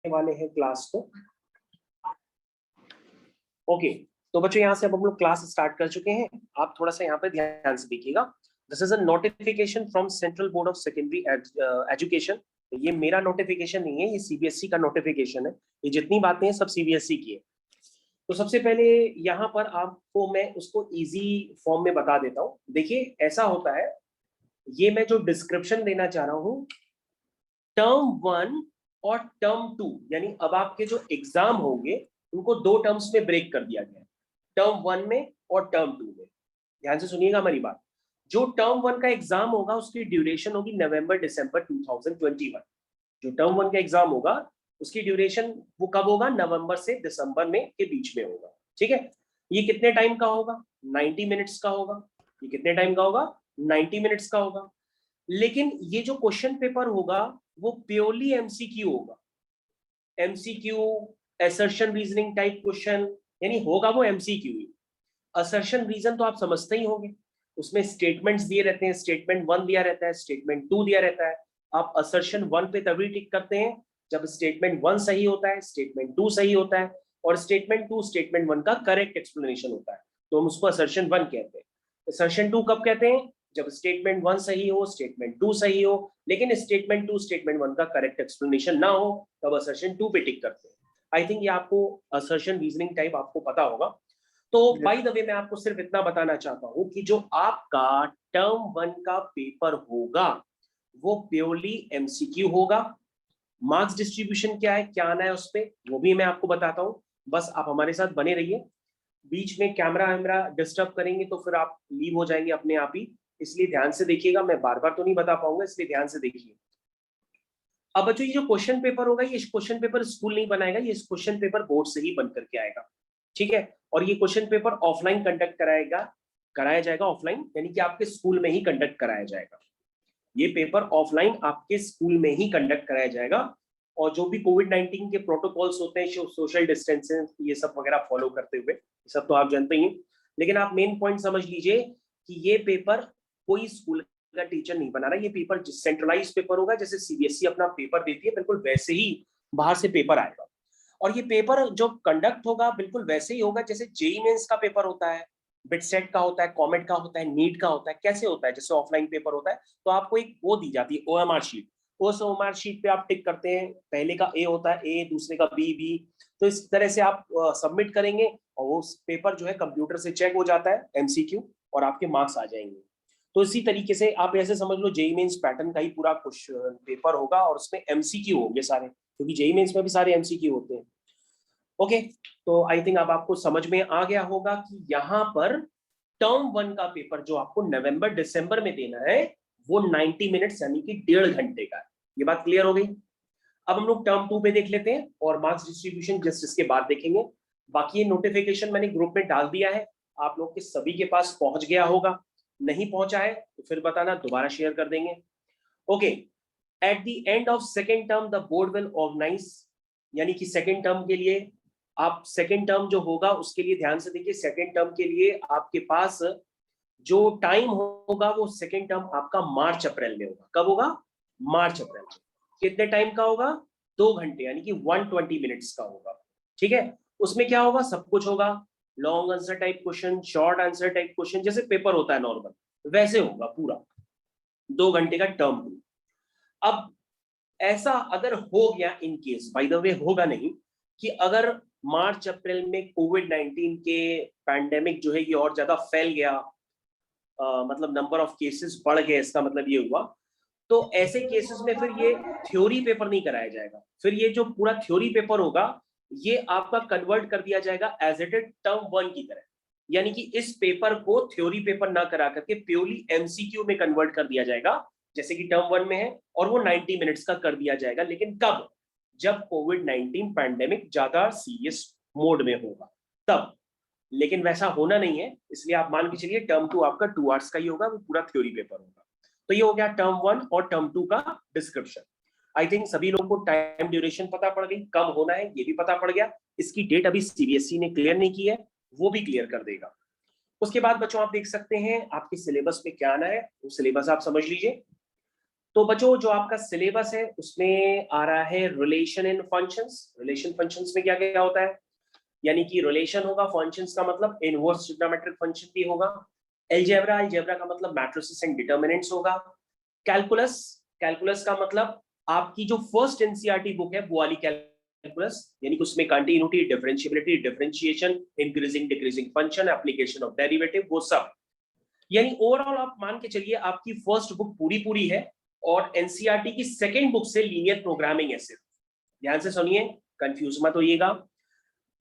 वाले हैं क्लास को। ओके, तो बच्चों यहाँ से अब हम लोग क्लास स्टार्ट कर चुके हैं। आप थोड़ा सा यहाँ पे ध्यान से देखिएगा। This is a notification from central board of secondary education. ये मेरा नोटिफिकेशन नहीं है, ये सीबीएसई का नोटिफिकेशन है। ये जितनी बातें हैं सब सीबीएसई की है। तो सबसे पहले यहाँ पर आपको मैं उसको इजी फॉर्म में बता देता हूँ। देखिए ऐसा होता है, ये मैं जो डिस्क्रिप्शन देना चाह रहा हूँ, टर्म 1 और टर्म 2, यानी अब आपके जो एग्जाम होंगे उनको दो टर्म्स में ब्रेक कर दिया गया है, टर्म 1 में और टर्म 2 में। ध्यान से सुनिएगा हमारी बात। जो टर्म 1 का एग्जाम होगा उसकी ड्यूरेशन होगी नवंबर दिसंबर 2021। जो टर्म 1 का एग्जाम होगा उसकी ड्यूरेशन वो कब होगा, नवंबर से दिसंबर में के बीच में होगा। ठीक है, ये कितने टाइम का होगा, 90 मिनट्स का होगा। ये कितने टाइम का होगा, 90 मिनट्स का होगा। लेकिन ये जो क्वेश्चन पेपर होगा वो प्योरली एमसीक्यू होगा। MCQ, assertion reasoning type question, यानी होगा वो एमसीक्यू ही। असर्शन रीजन तो आप समझते ही होंगे, उसमें स्टेटमेंट्स दिए रहते हैं। स्टेटमेंट 1 दिया रहता है, स्टेटमेंट 2 दिया रहता है। आप असर्शन 1 पे तभी टिक करते हैं जब स्टेटमेंट 1 सही होता है, स्टेटमेंट 2 सही होता है, और स्टेटमेंट 2 स्टेटमेंट 1 का करेक्ट एक्सप्लेनेशन होता है, तो हम उसको असर्शन 1 कहते हैं। असर्शन 2 कब कहते हैं, जब स्टेटमेंट 1 सही हो, स्टेटमेंट 2 सही हो, लेकिन स्टेटमेंट 2 स्टेटमेंट 1 का करेक्ट एक्सप्लेनेशन ना हो, तब असर्शन 2 पे टिक करते हैं। आई थिंक ये आपको असर्शन रीजनिंग टाइप आपको पता होगा। तो बाय द वे मैं आपको सिर्फ इतना बताना चाहता हूं कि जो आपका टर्म 1 का पेपर होगा वो प्योरली एमसीक्यू होगा। मार्क्स डिस्ट्रीब्यूशन क्या है, क्या आना है उस पर, वो भी मैं आपको बताता हूं। बस आप हमारे साथ बने रहिए। बीच में कैमरा वैमरा डिस्टर्ब करेंगे तो फिर आप लीव हो जाएंगे अपने आप ही, इसलिए ध्यान से देखिएगा। मैं बार बार तो नहीं बता पाऊंगा, इसलिए ध्यान से देखिए। अब बच्चों ये जो क्वेश्चन पेपर होगा, ये क्वेश्चन पेपर स्कूल नहीं बनाएगा, ये क्वेश्चन पेपर बोर्ड से ही बन करके आएगा। ठीक है, और ये क्वेश्चन पेपर ऑफलाइन कंडक्ट कराया जाएगा ऑफलाइन, यानी कि आपके स्कूल में ही कंडक्ट कराया जाएगा। ये पेपर ऑफलाइन आपके स्कूल में ही कंडक्ट कराया जाएगा। और जो भी कोविड-19 के प्रोटोकॉल्स होते हैं, सोशल डिस्टेंसिंग, ये सब वगैरह फॉलो करते हुए, ये सब तो आप जानते ही हैं। लेकिन आप मेन पॉइंट समझ लीजिए कि ये पेपर कोई स्कूल का टीचर नहीं बना रहा। ये पेपर सेंट्रलाइज पेपर होगा, जैसे सीबीएसई अपना पेपर देती है बिल्कुल वैसे ही बाहर से पेपर आएगा। और ये पेपर जो कंडक्ट होगा बिल्कुल वैसे ही होगा जैसे जेईई मेंस का पेपर होता है, बिटसेट का होता है, कॉमेट का होता है, नीट का होता है। कैसे होता है, जैसे ऑफलाइन पेपर होता है तो आपको एक वो दी जाती है ओएमआर शीट। उस ओएमआर शीट पे आप टिक करते हैं, पहले का ए होता है ए, दूसरे का बी बी, तो इस तरह से आप सबमिट करेंगे और वो पेपर जो है कंप्यूटर से चेक हो जाता है एमसीक्यू, और आपके मार्क्स आ जाएंगे। तो इसी तरीके से आप ऐसे समझ लो जेईई मेंस पैटर्न का ही पूरा क्वेश्चन पेपर होगा, और उसमें एमसीक्यू होंगे सारे, क्योंकि जेईई मेंस में भी सारे एमसीक्यू होते हैं। ओके, तो आई थिंक अब आपको समझ में आ गया होगा कि यहाँ पर टर्म 1 का पेपर जो आपको नवंबर दिसंबर में देना है वो 90 मिनट्स यानी कि 1.5 घंटे का है। ये बात क्लियर हो गई। अब हम लोग टर्म 2 पे देख लेते हैं और मार्क्स डिस्ट्रीब्यूशन जस्ट इसके बाद देखेंगे। बाकी ये नोटिफिकेशन मैंने ग्रुप में डाल दिया है, आप लोग के सभी के पास पहुंच गया होगा। नहीं पहुंचा है तो फिर बताना, दोबारा शेयर कर देंगे। Okay, at the end of second term the board will organise, यानी कि सेकेंड टर्म के लिए आप सेकेंड टर्म जो होगा उसके लिए ध्यान से देखिए। सेकेंड टर्म के लिए आपके पास जो टाइम होगा वो सेकेंड टर्म आपका मार्च अप्रैल में होगा। कब होगा, मार्च अप्रैल में। कितने टाइम का होगा, 2 घंटे, यानी कि 120 मिनट्स का होगा। ठीक है, उसमें क्या होगा, सब कुछ होगा। Long answer type question, short answer type question, जैसे पेपर होता है नॉर्मल वैसे होगा पूरा। 2 घंटे का टर्म। अब ऐसा अगर हो गया in case, by the way होगा नहीं, कि अगर मार्च अप्रैल में कोविड-19 के पैंडेमिक जो है ये और ज्यादा फैल गया, मतलब नंबर ऑफ केसेस बढ़ गए, इसका मतलब ये हुआ, तो ऐसे केसेस में फिर ये थ्योरी पेपर नहीं कराया जाएगा। फिर ये जो पूरा थ्योरी पेपर होगा ये आपका कन्वर्ट कर दिया जाएगा एज इट इज टर्म 1 की तरह, यानी कि इस पेपर को थ्योरी पेपर ना करा करके प्योरली एमसीक्यू में कन्वर्ट कर दिया जाएगा, जैसे कि टर्म 1 में है, और वो 90 मिनट्स का कर दिया जाएगा। लेकिन कब, जब कोविड-19 पैंडेमिक ज्यादा सीरियस मोड में होगा तब। लेकिन वैसा होना नहीं है, इसलिए आप मान के चलिए टर्म 2 आपका 2 आवर्स का ही होगा, वो पूरा थ्योरी पेपर होगा। तो ये हो गया टर्म 1 और टर्म 2 का डिस्क्रिप्शन। आई थिंक सभी लोगों को टाइम ड्यूरेशन पता पड़ गई, कब होना है ये भी पता पड़ गया। इसकी डेट अभी सीबीएसई ने क्लियर नहीं की है, वो भी क्लियर कर देगा। उसके बाद बच्चों आप देख सकते हैं आपके सिलेबस में क्या आना है, वो सिलेबस आप समझ लीजिए। तो बच्चों जो आपका सिलेबस है उसमें आ रहा है relation in functions. Relation functions में क्या क्या होता है, यानी कि रिलेशन होगा, फंक्शंस का मतलब इनवर्स ट्रिग्नोमेट्रिक फंक्शन भी होगा, अलजेब्रा, अलजेब्रा का मतलब मैट्रिसेस एंड डिटरमिनेंट्स होगा, कैलकुलस, कैलकुलस का मतलब आपकी जो फर्स्ट एनसीईआरटी बुक है वो वाली कैलकुलस, यानी कि उसमें continuity, differentiability, differentiation, increasing decreasing function, application of derivative, वो सब। यानी ओवरऑल आप मान के चलिए आपकी फर्स्ट बुक पूरी पूरी है और एनसीईआरटी की सेकंड बुक से लीनियर प्रोग्रामिंग है सिर्फ। ध्यान से सुनिए, कंफ्यूज मत होइएगा।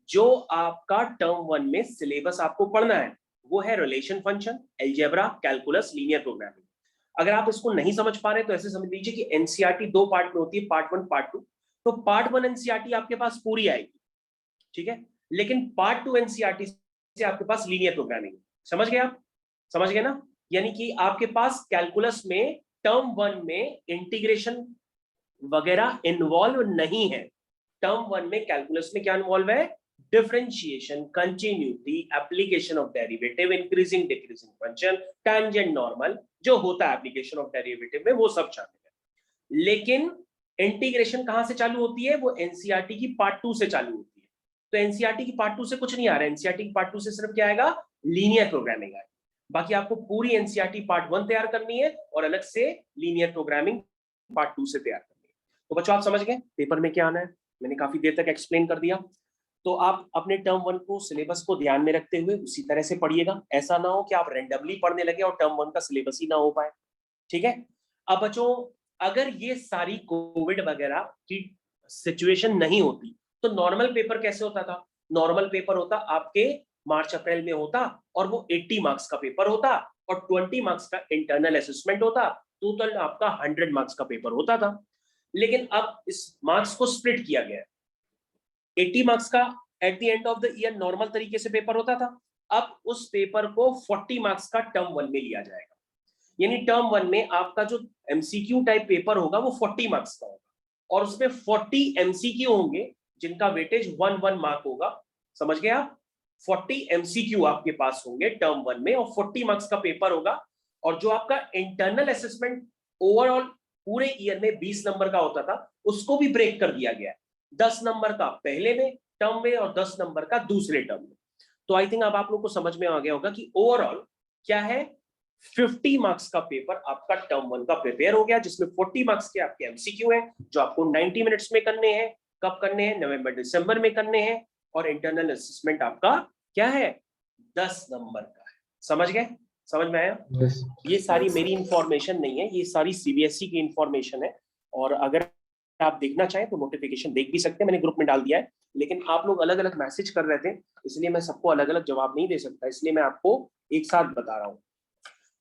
जो आपका टर्म 1 में सिलेबस आपको पढ़ना है वो है relation function, algebra, calculus, linear programming. अगर आप इसको नहीं समझ पा रहे तो ऐसे समझ लीजिए कि एनसीईआरटी दो पार्ट में होती है, पार्ट 1, पार्ट 2। तो पार्ट 1 एनसीईआरटी आपके पास पूरी आएगी, ठीक है, लेकिन पार्ट 2 एनसीईआरटी से आपके पास लीनियर प्रोग्रामिंग। समझ गए आप? समझ गए ना? यानी कि आपके पास कैलकुलस में टर्म 1 में इंटीग्रेशन वगैरह इन्वॉल्व नहीं है। टर्म 1 में कैलकुलस में क्या इन्वॉल्व है? Differentiation, continuity, application of derivative, increasing decreasing function, tangent, normal, जो होता है एप्लीकेशन ऑफ डेरिवेटिव में, वो सब शामिल है। लेकिन इंटीग्रेशन कहां से चालू होती है? वो एनसीईआरटी की पार्ट 2 से चालू होती है। तो एनसीईआरटी की पार्ट 2 से कुछ नहीं आ रहा है, एनसीईआरटी की पार्ट 2 से सिर्फ क्या आएगा? लीनियर प्रोग्रामिंग आएगा। बाकी आपको पूरी एनसीईआरटी पार्ट 1 तैयार करनी है और अलग से लीनियर प्रोग्रामिंग पार्ट 2 से तैयार करनी है। तो बच्चों आप समझ गए पेपर में क्या आना है? मैंने काफी देर तक एक्सप्लेन कर दिया। तो आप अपने टर्म 1 को, सिलेबस को ध्यान में रखते हुए उसी तरह से पढ़िएगा। ऐसा ना हो कि आप रैंडमली पढ़ने लगे और टर्म 1 का सिलेबस ही ना हो पाए, ठीक है? अब बच्चों अगर ये सारी कोविड वगैरह की सिचुएशन नहीं होती तो नॉर्मल पेपर कैसे होता था? नॉर्मल पेपर होता आपके मार्च अप्रैल में होता और वो 80 मार्क्स का पेपर होता और 20 मार्क्स का इंटरनल असेसमेंट होता, टोटल आपका 100 मार्क्स का पेपर होता था। लेकिन अब इस मार्क्स को स्प्लिट किया गया है। 80 मार्क्स का eight the end of the year normal तरीके से पेपर होता था, अब उस पेपर को 40 मार्क्स का टर्म 1 में लिया जाएगा। यानी टर्म 1 में आपका जो एमसीक्यू टाइप पेपर होगा वो 40 मार्क्स का होगा और उसमें 40 एमसीक्यू होंगे जिनका वेटेज 1 मार्क होगा। समझ गए आप? 40 एमसीक्यू आपके पास होंगे टर्म 1 में और 40 मार्क्स का पेपर होगा। और जो आपका इंटरनल असेसमेंट ओवरऑल पूरे ईयर में 20 नंबर का होता था उसको भी ब्रेक कर दिया गया है, 10 नंबर का पहले में टर्म में और 10 नंबर का दूसरे टर्म में। तो आई थिंक अब आप लोग को समझ में आ गया होगा कि ओवरऑल क्या है, 50 मार्क्स का पेपर आपका टर्म 1 का प्रिपेयर हो गया, जिसमें 40 मार्क्स के आपके एमसीक्यू हैं जो आपको 90 मिनट्स में करने हैं। कब करने हैं? नवंबर दिसंबर में करने हैं। और इंटरनल असेसमेंट आपका क्या है? 10 नंबर का है। समझ गए? समझ में आया? Yes. ये सारी मेरी इंफॉर्मेशन नहीं है, ये सारी सीबीएसई की इंफॉर्मेशन है। और अगर आप देखना चाहें तो नोटिफिकेशन देख भी सकते हैं, मैंने ग्रुप में डाल दिया है। लेकिन आप लोग अलग अलग मैसेज कर रहे थे इसलिए मैं सबको अलग अलग जवाब नहीं दे सकता, इसलिए मैं आपको एक साथ बता रहा हूँ।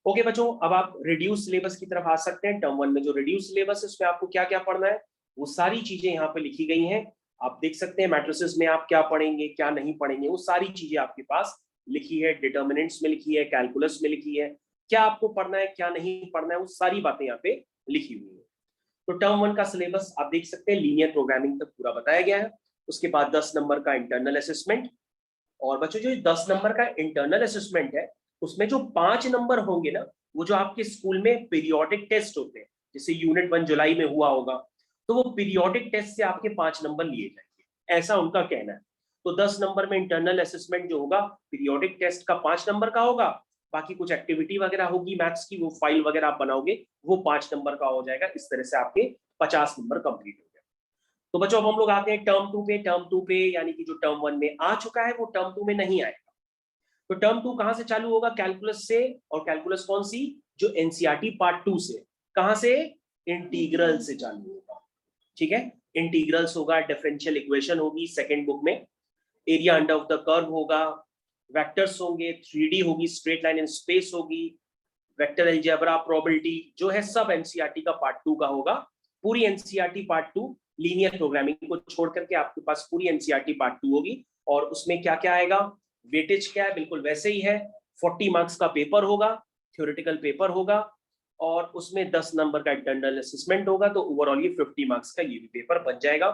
ओके बच्चों, अब आप रिड्यूस सिलेबस की तरफ आ सकते हैं। टर्म 1 में जो रिड्यूस सिलेबस है उसमें आपको क्या क्या पढ़ना है वो सारी चीजें यहाँ पे लिखी गई हैं। आप देख सकते हैं मैट्रिसेस में आप क्या पढ़ेंगे क्या नहीं पढ़ेंगे, वो सारी चीजें आपके पास लिखी है, डिटर्मिनेंट्स में लिखी है, कैलकुलस में लिखी है, क्या आपको पढ़ना है क्या नहीं पढ़ना है वो सारी बातें यहाँ पे लिखी हुई है। तो टर्म 1 का सिलेबस आप देख सकते हैं, लीनियर प्रोग्रामिंग तक पूरा बताया गया है। उसके बाद 10 नंबर का इंटरनल असेसमेंट। और बच्चों जो 10 नंबर का इंटरनल असेसमेंट है उसमें जो 5 नंबर होंगे ना, वो जो आपके स्कूल में पीरियोडिक टेस्ट होते हैं, जैसे यूनिट 1 जुलाई में हुआ होगा, तो वो पीरियोडिक टेस्ट से आपके 5 नंबर लिए जाएंगे, ऐसा उनका कहना है। तो 10 नंबर में इंटरनल असेसमेंट जो होगा पीरियोडिक टेस्ट का 5 नंबर का होगा, बाकी कुछ एक्टिविटी वगैरह होगी मैथ्स की, वो फाइल वगैरह आप बनाओगे, वो 5 नंबर का हो जाएगा। इस तरह से आपके 50 नंबर कंप्लीट हो गए। तो बच्चों अब हम लोग आते हैं टर्म 2 पे। टर्म 2 पे यानी कि जो टर्म 1 में आ चुका है वो टर्म 2 में नहीं आएगा। तो टर्म 2 कहां से चालू होगा? कैलकुलस से। और कैलकुलस कौन सी? जो एनसीईआरटी पार्ट 2 से। कहां से? इंटीग्रल से चालू होगा, ठीक है। इंटीग्रल्स होगा, डिफरेंशियल इक्वेशन होगी सेकंड बुक में, area under of the curve होगा, वेक्टर्स होंगे, 3D होगी, स्ट्रेट लाइन इन स्पेस होगी, वेक्टर अलजेब्रा, प्रोबेबिलिटी, जो है सब एनसीईआरटी का पार्ट 2 का होगा। पूरी एनसीईआरटी पार्ट 2 लीनियर प्रोग्रामिंग को छोड़ करके आपके पास पूरी एनसीईआरटी पार्ट 2 होगी। और उसमें क्या क्या आएगा? वेटेज क्या है? बिल्कुल वैसे ही है, 40 मार्क्स का पेपर होगा, थ्योरेटिकल पेपर होगा और उसमें 10 नंबर का इंटरनल असेसमेंट होगा। तो ओवरऑल ये 50 मार्क्स का ये भी पेपर बन जाएगा।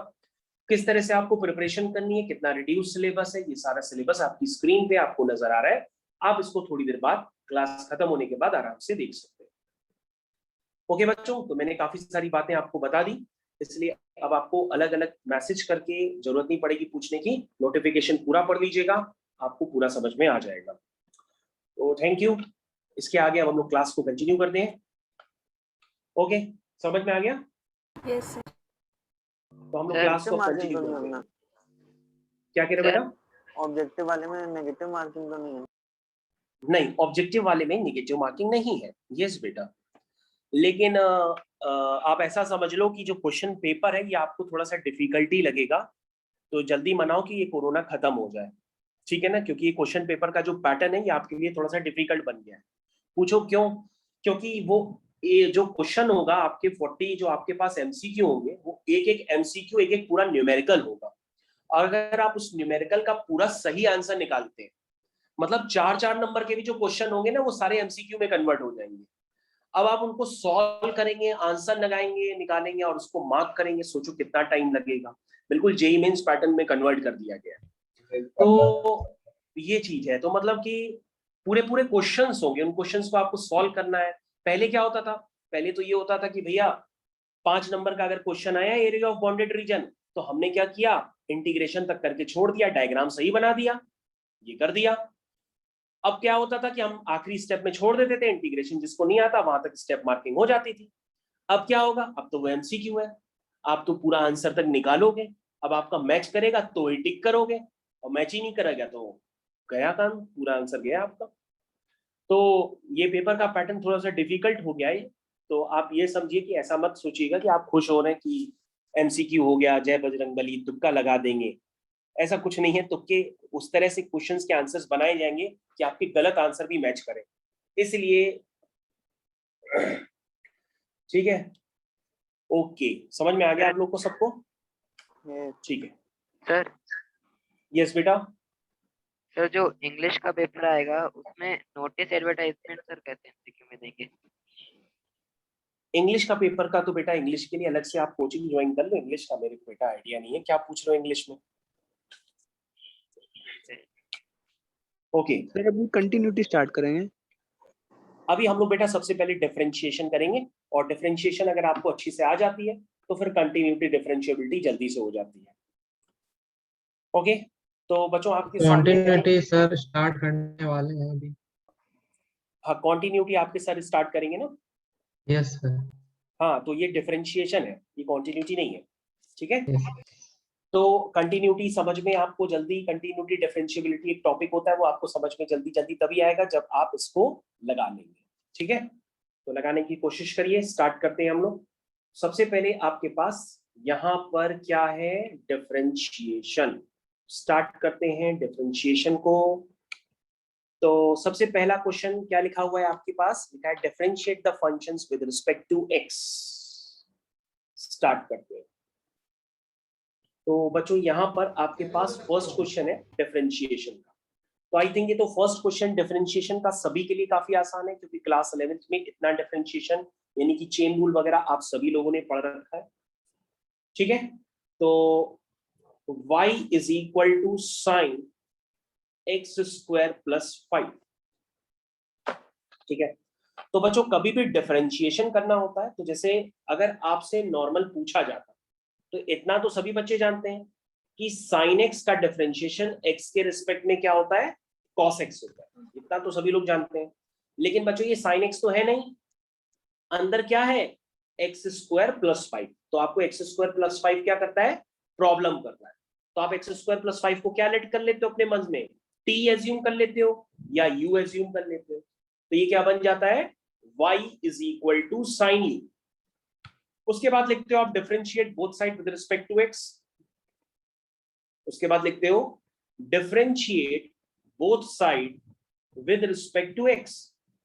किस तरह से आपको प्रिपरेशन करनी है, कितना रिड्यूस सिलेबस है, ये सारा सिलेबस आपकी स्क्रीन पे आपको नजर आ रहा है। आप इसको थोड़ी देर बाद क्लास खत्म होने के बाद आराम से देख सकते हैं। ओके बच्चों, तो मैंने काफी सारी बातें आपको बता दी, इसलिए अब आपको अलग अलग मैसेज करके जरूरत नहीं पड़ेगी पूछने की, नोटिफिकेशन पूरा पढ़ लीजिएगा, आपको पूरा समझ में आ जाएगा। तो थैंक यू। इसके आगे अब हम लोग क्लास को कंटिन्यू करते हैं। ओके, समझ में आ गया? Yes sir. तो हम लोग क्लास को कंटिन्यू करते हैं। क्या कह रहे हो बेटा? ऑब्जेक्टिव वाले में नेगेटिव मार्किंग तो नहीं है? नहीं, ऑब्जेक्टिव वाले में नेगेटिव मार्किंग नहीं है। यस बेटा, लेकिन आप ऐसा समझ लो कि जो क्वेश्चन पेपर है ये आपको थोड़ा सा डिफिकल्टी लगेगा, तो जल्दी मनाओ कि ये कोरोना खत्म हो जाए, ठीक है ना? क्योंकि ये क्वेश्चन पेपर का जो पैटर्न है ये आपके लिए थोड़ा सा डिफिकल्ट बन गया है। पूछो क्यों? क्योंकि वो ये जो क्वेश्चन होगा आपके 40 जो आपके पास एमसीक्यू होंगे, वो एक एक एमसीक्यू एक एक पूरा न्यूमेरिकल होगा, और अगर आप उस न्यूमेरिकल का पूरा सही आंसर निकालते हैं, मतलब 4-4 नंबर के भी जो क्वेश्चन होंगे ना वो सारे एमसीक्यू में कन्वर्ट हो जाएंगे। अब आप उनको सॉल्व करेंगे, आंसर लगाएंगे, निकालेंगे और उसको मार्क करेंगे, सोचो कितना टाइम लगेगा। बिल्कुल जेईई मेंस पैटर्न में कन्वर्ट कर दिया गया है। तो ये चीज है, तो मतलब कि पूरे पूरे क्वेश्चंस होंगे, उन क्वेश्चंस को आपको सॉल्व करना है। पहले क्या होता था? पहले तो ये होता था कि भैया 5 नंबर का अगर क्वेश्चन आया एरिया ऑफ बाउंडेड रीजन, तो हमने क्या किया, इंटीग्रेशन तक करके छोड़ दिया, डायग्राम सही बना दिया, ये कर दिया। अब क्या होता था कि हम आखिरी स्टेप में छोड़ देते थे, इंटीग्रेशन जिसको नहीं आता वहां तक स्टेप मार्किंग हो जाती थी। अब क्या होगा, अब तो वो एमसीक्यू है, आप तो पूरा आंसर तक निकालोगे, अब आपका मैच करेगा तो ही टिक करोगे, और मैच ही नहीं करेगा तो गया काम, पूरा आंसर गया आपका। तो ये पेपर का पैटर्न थोड़ा सा डिफिकल्ट हो गया है, तो आप ये समझिए कि ऐसा मत सोचिएगा कि आप खुश हो रहे हैं कि एमसीक्यू हो गया, जय बजरंगबली, तुक्का लगा देंगे। ऐसा कुछ नहीं है, तुक्के उस तरह से क्वेश्चंस के आंसर्स बनाए जाएंगे कि आपके गलत आंसर भी मैच करें, इसलिए ठीक है। ओके, समझ में आ गया आप लोग को सबको? ठीक है सर। यस बेटा। सर जो इंग्लिश का पेपर आएगा उसमें नोटिस एडवर्टाइजमेंट सर कहते हैं एमसीक्यू में देंगे। इंग्लिश का पेपर का तो बेटा इंग्लिश के लिए अलग से आप कोचिंग ज्वाइन कर लो, इंग्लिश का मेरे को बेटा आइडिया नहीं है, क्या पूछ रहे हो इंग्लिश में? ओके सर अभी कंटिन्यूटी स्टार्ट करेंगे। अभी हम लोग बेटा सबसे पहले डिफरेंशिएशन करेंगे, और डिफरेंशिएशन अगर आपको अच्छी से आ जाती है तो फिर कंटिन्यूटी डिफरेंशिएबिलिटी जल्दी से हो जाती है। ओके, तो बच्चों आपके कंटिन्यूटी सर स्टार्ट करने वाले हैं अभी। हाँ, कंटिन्यूटी आपके सर स्टार्ट करेंगे ना? Yes sir. हाँ, तो ये डिफरेंशिएशन है, ये कंटिन्यूटी नहीं है, ठीक है? यस। तो कंटिन्यूटी समझ में आपको जल्दी, कंटिन्यूटी डिफरेंशिएबिलिटी एक टॉपिक होता है, वो आपको समझ में जल्दी जल्दी तभी आएगा जब आप इसको लगा लेंगे, ठीक है? तो लगाने की कोशिश करिए। स्टार्ट करते हैं हम लोग। सबसे पहले आपके पास यहाँ पर क्या है, डिफरेंशिएशन। स्टार्ट करते हैं डिफरेंशिएशन को। तो सबसे पहला क्वेश्चन क्या लिखा हुआ है आपके पास? लिखा है differentiate the functions with respect to x. Start करते हैं। तो बच्चों यहाँ पर आपके पास फर्स्ट क्वेश्चन है डिफरेंशिएशन का। तो आई थिंक ये तो फर्स्ट क्वेश्चन डिफरेंशिएशन का सभी के लिए काफी आसान है, क्योंकि क्लास 11th में इतना डिफरेंशिएशन यानी कि चेन रूल वगैरह आप सभी लोगों ने पढ़ रखा है, ठीक है? तो y is equal to sine x square plus 5, ठीक है? तो बच्चों कभी भी डिफरेंशिएशन करना होता है तो जैसे अगर आपसे नॉर्मल पूछा जाता तो इतना तो सभी बच्चे जानते हैं कि साइन एक्स का डिफरेंशिएशन एक्स के रिस्पेक्ट में क्या होता है, कॉस एक्स होता है, इतना तो सभी लोग जानते हैं। लेकिन बच्चों ये साइन एक्स तो है नहीं, अंदर क्या है, एक्स स्क्वायर प्लस 5। तो आपको एक्स स्क्वायर प्लस 5 क्या करता है, प्रॉब्लम करता है। तो आप एक्स स्क्वायर प्लस 5 को क्या लेट कर लेते हो अपने मन में, टी एज्यूम कर लेते हो या यू एज्यूम कर लेते हो। तो ये क्या बन जाता है, y is equal to sine u. उसके बाद लिखते हो आप differentiate both side with respect to x। उसके बाद लिखते हो differentiate both side with respect to x।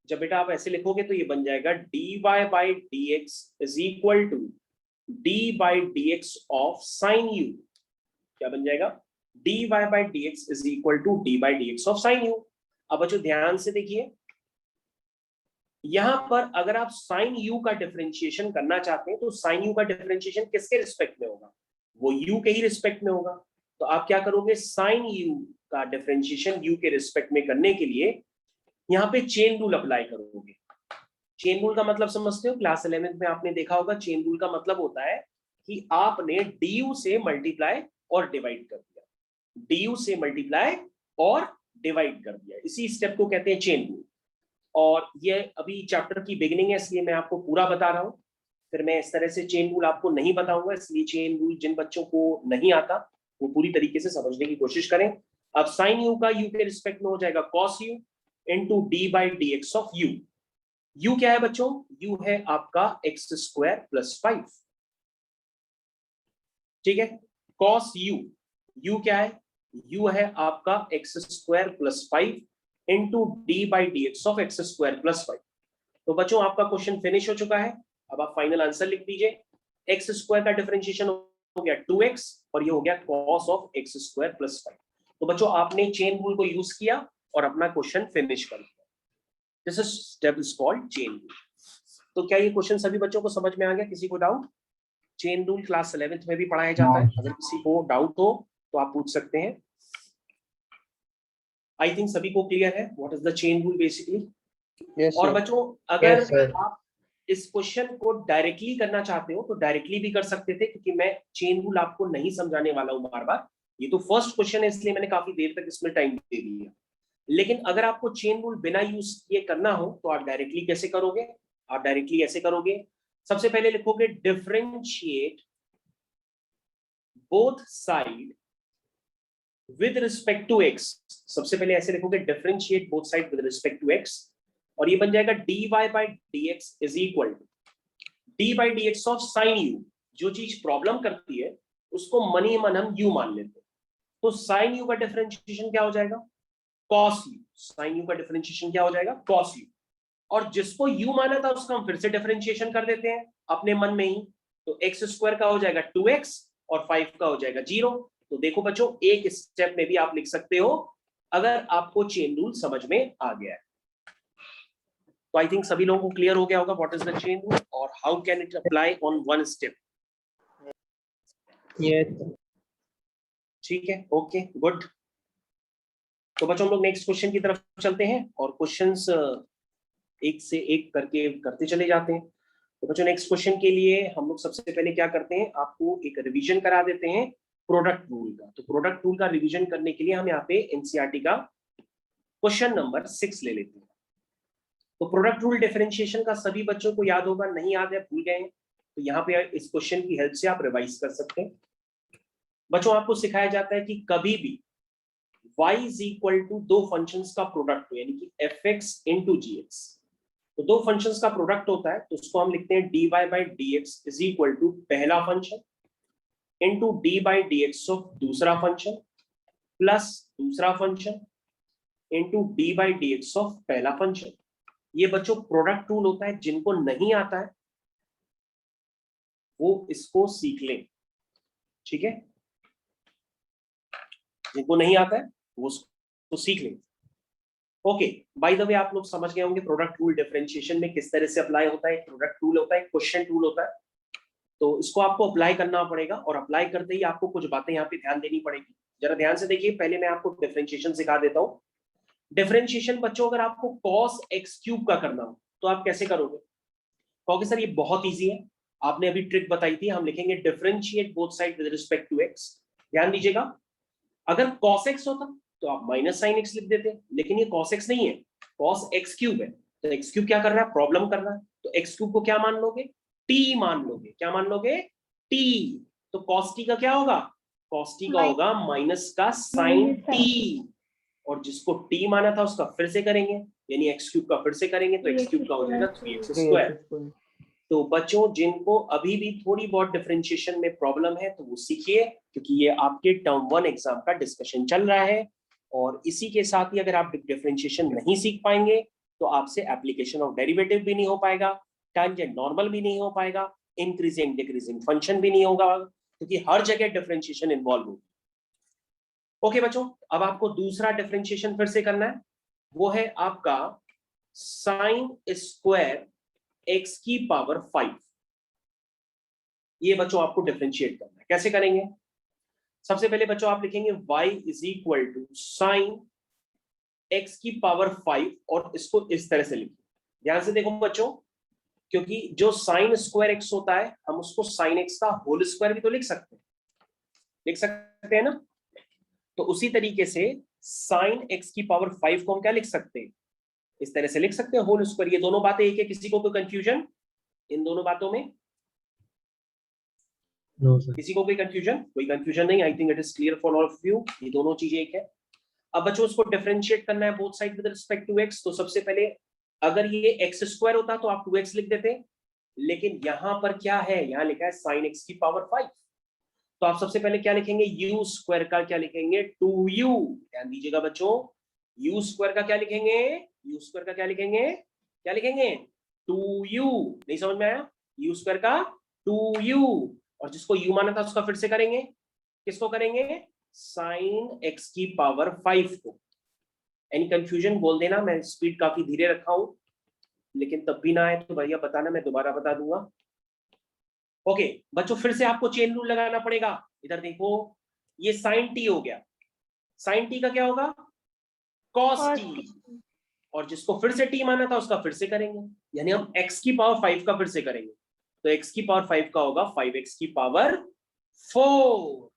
जब बेटा आप ऐसे लिखोगे तो ये बन जाएगा dy by dx is equal to d by dx of sine u। क्या बन जाएगा, dy by dx is equal to d by dx of sine u। अब बच्चों ध्यान से देखिए, यहां पर अगर आप साइन u का डिफरेंशिएशन करना चाहते हैं तो साइन u का डिफरेंशिएशन किसके रिस्पेक्ट में होगा, वो u के ही रिस्पेक्ट में होगा। तो आप क्या करोगे, साइन u का डिफरेंशिएशन u के रिस्पेक्ट में करने के लिए यहां पे चेन रूल अप्लाई करोगे, चेन रूल का मतलब समझते हो? क्लास 11th में आपने देखा होगा चेन रूल का मतलब होता है कि आपने du से मल्टीप्लाई और डिवाइड कर दिया, du से मल्टीप्लाई और डिवाइड कर दिया, इसी स्टेप को कहते हैं चेन रूल। और ये अभी चैप्टर की बिगिनिंग है इसलिए मैं आपको पूरा बता रहा हूं, फिर मैं इस तरह से चेन रूल आपको नहीं बताऊंगा, इसलिए चेन रूल जिन बच्चों को नहीं आता वो पूरी तरीके से समझने की कोशिश करें। अब साइन यू का यू के रिस्पेक्ट में हो जाएगा cos u into d by d x of you. You क्या है बच्चों? यू है आपका एक्स स्क्वायर प्लस 5, ठीक है। कॉस यू, यू क्या है? यू है आपका x square plus 5 into d by d x of x square plus 5। तो बच्चों आपका क्वेश्चन फिनिश हो चुका है, अब आप फाइनल आंसर लिख दीजिए। एक्स स्क्वायर का डिफरेंशिएशन हो गया 2x और ये हो गया cos of x square plus 5। तो बच्चों आपने चेन रूल को यूज किया और अपना क्वेश्चन फिनिश कर दिया। This is step is called chain rule. तो क्या ये क्वेश्चन सभी बच्चों को समझ में आ गया? किसी को doubt? Chain rule class 11th में भी पढ़ाया जाता है, अगर किसी को डाउट हो तो आप पूछ सकते हैं। आई थिंक सभी को क्लियर है what is the chain rule basically. Yes और सर। बच्चों अगर Yes, sir. आप इस क्वेश्चन को डायरेक्टली करना चाहते हो तो डायरेक्टली भी कर सकते थे, क्योंकि मैं चेन रूल आपको नहीं समझाने वाला हूं बार बार, ये तो फर्स्ट क्वेश्चन है इसलिए मैंने काफी देर तक इसमें टाइम दे दिया। लेकिन अगर आपको चेन रूल बिना यूज किए करना हो तो आप डायरेक्टली कैसे करोगे? आप डायरेक्टली ऐसे करोगे, सबसे पहले लिखोगे differentiate both side with respect to x. सबसे पहले ऐसे लिखोगे differentiate both side with respect to x, और ये बन जाएगा dy by d x is equal to d by d x of sine u. जो चीज प्रॉब्लम करती है उसको मनी मन हम यू मान लेते हैं, तो साइन यू का डिफरेंशिएशन क्या हो जाएगा? Cos u. साइन यू का डिफरेंशिएशन क्या हो जाएगा? Cos u. और जिसको यू माना था उसका हम फिर से डिफरेंशिएशन कर देते हैं अपने मन में ही, तो एक्स स्क्वायर का हो जाएगा 2x और 5 का हो जाएगा 0। तो देखो बच्चों एक स्टेप में भी आप लिख सकते हो अगर आपको चेन रूल समझ में आ गया है। तो आई थिंक सभी लोगों को क्लियर हो गया होगा what is the chain rule और how can it apply on one step. Yes. ठीक है, ओके गुड। तो बच्चों हम लोग नेक्स्ट क्वेश्चन की तरफ चलते हैं और क्वेश्चंस एक से एक करके करते चले जाते हैं। तो बच्चों नेक्स्ट क्वेश्चन के लिए हम लोग सबसे पहले क्या करते हैं, आपको एक रिवीजन करा देते हैं प्रोडक्ट रूल का। तो प्रोडक्ट रूल का रिवीजन करने के लिए हम यहाँ पे एनसीईआरटी का क्वेश्चन नंबर 6 ले लेते हैं। तो प्रोडक्ट रूल डिफरेंशिएशन का सभी बच्चों को याद होगा, नहीं याद है भूल गए हैं तो यहाँ पे इस क्वेश्चन की हेल्प से आप रिवाइज कर सकते हैं। बच्चों आपको सिखाया जाता है कि कभी भी y इज इक्वल टू दो फंक्शंस का प्रोडक्ट हो, यानी कि fx इंटू gx। तो दो फंक्शंस का प्रोडक्ट होता है तो उसको हम लिखते हैं dy by dx is equal to पहला function into d by d x of दूसरा फंक्शन प्लस दूसरा function into d by d x of पहला फंक्शन। ये बच्चों प्रोडक्ट रूल होता है, जिनको नहीं आता है वो इसको सीख लें, ठीक है। जिनको नहीं आता है वो उसको सीख लें। ओके, बाय द वे आप लोग समझ गए होंगे प्रोडक्ट रूल डिफरेंशिएशन में किस तरह से अप्लाई होता है। प्रोडक्ट रूल होता है, क्वेश्चन रूल होता है, तो इसको आपको अप्लाई करना पड़ेगा और अप्लाई करते ही आपको कुछ बातें यहाँ पे ध्यान देनी पड़ेगी। जरा ध्यान से देखिए, पहले मैं आपको डिफरेंशिएशन सिखा देता हूँ। डिफरेंशिएशन बच्चों अगर आपको cos x क्यूब का करना हो तो आप कैसे करोगे? कहोगे सर ये बहुत इजी है, आपने अभी ट्रिक बताई थी, हम लिखेंगे differentiate both side with respect to x। ध्यान दीजिएगा, अगर cos x होता तो आप माइनस साइन x लिख देते, लेकिन ये cos x नहीं है, cos x क्यूब है। तो x क्यूब क्या कर रहा है? प्रॉब्लम कर रहा है, तो x क्यूब को क्या मान लोगे? t मान लोगे। क्या मान लोगे? t। तो cos t का क्या होगा? cos t का होगा माइनस का साइन t, और जिसको t माना था उसका फिर से करेंगे, यानी x क्यूब का फिर से करेंगे तो x क्यूब का हो जाएगा 3x स्क्वायर। तो बच्चों जिनको अभी भी थोड़ी बहुत डिफरेंशिएशन में प्रॉब्लम है तो वो सीखिए, क्योंकि ये आपके टर्म 1 एग्जाम का डिस्कशन चल रहा है। और इसी के साथ ही अगर आप डिफरेंशिएशन नहीं सीख पाएंगे तो आपसे एप्लीकेशन ऑफ डेरिवेटिव भी नहीं हो पाएगा, टैंजेंट नॉर्मल भी नहीं हो पाएगा, इंक्रीजिंग डिक्रीजिंग फंक्शन भी नहीं होगा, क्योंकि हर जगह डिफरेंशिएशन इन्वॉल्व होगी। ओके बच्चों, अब आपको दूसरा डिफरेंशिएशन फिर से करना है, वो है आपका साइन स्क्वायर x की पावर 5। ये बच्चों आपको डिफरेंशिएट करना है। कैसे करेंगे? सबसे पहले बच्चों आप लिखेंगे y is equal to sine x की पावर 5 और इसको इस तरह से लिखिए। ध्यान से देखो बच्चों, क्योंकि जो साइन स्क्वायर एक्स होता है हम उसको साइन एक्स का होल स्क्वायर भी तो लिख सकते हैं ना। तो उसी तरीके से साइन एक्स की पावर 5 को हम क्या लिख सकते हैं, इस तरह से लिख सकते हैं, होल स्क्वायर। ये दोनों बातें एक है, किसी को कोई कंफ्यूजन इन दोनों बातों में? No sir. किसी को कोई कंफ्यूजन नहीं? I think it is clear for all of you, ये दोनों चीजें एक है। अब बच्चों उसको डिफरेंशिएट करना है both side with respect to x. तो सबसे पहले अगर ये एक्स स्क्वायर होता तो आप 2x लिख देते, लेकिन यहां पर क्या है, यहां लिखा है साइन एक्स की पावर 5। तो आप सबसे पहले क्या लिखेंगे, यू स्क्वायर का क्या लिखेंगे, 2u। ध्यान दीजिएगा बच्चों, यू स्क्वायर का क्या लिखेंगे, यू स्क्वायर का क्या लिखेंगे, क्या लिखेंगे, 2u। नहीं समझ में आया? यू स्क्वायर का 2u, और जिसको u माना था उसका फिर से करेंगे, किसको करेंगे, साइन एक्स की पावर 5 को। एनी कंफ्यूजन बोल देना, मैं स्पीड काफी धीरे रखा हूं, लेकिन तब भी ना आए तो भैया बताना, मैं दोबारा बता दूंगा। ओके बच्चों, फिर से आपको चेन रूल लगाना पड़ेगा। इधर देखो, ये साइन टी हो गया, साइन टी का क्या होगा, कॉस टी, और जिसको फिर से टी माना था उसका फिर से करेंगे, यानी हम x की पावर 5 का फिर से करेंगे। तो x की पावर 5 का होगा 5x की पावर 4।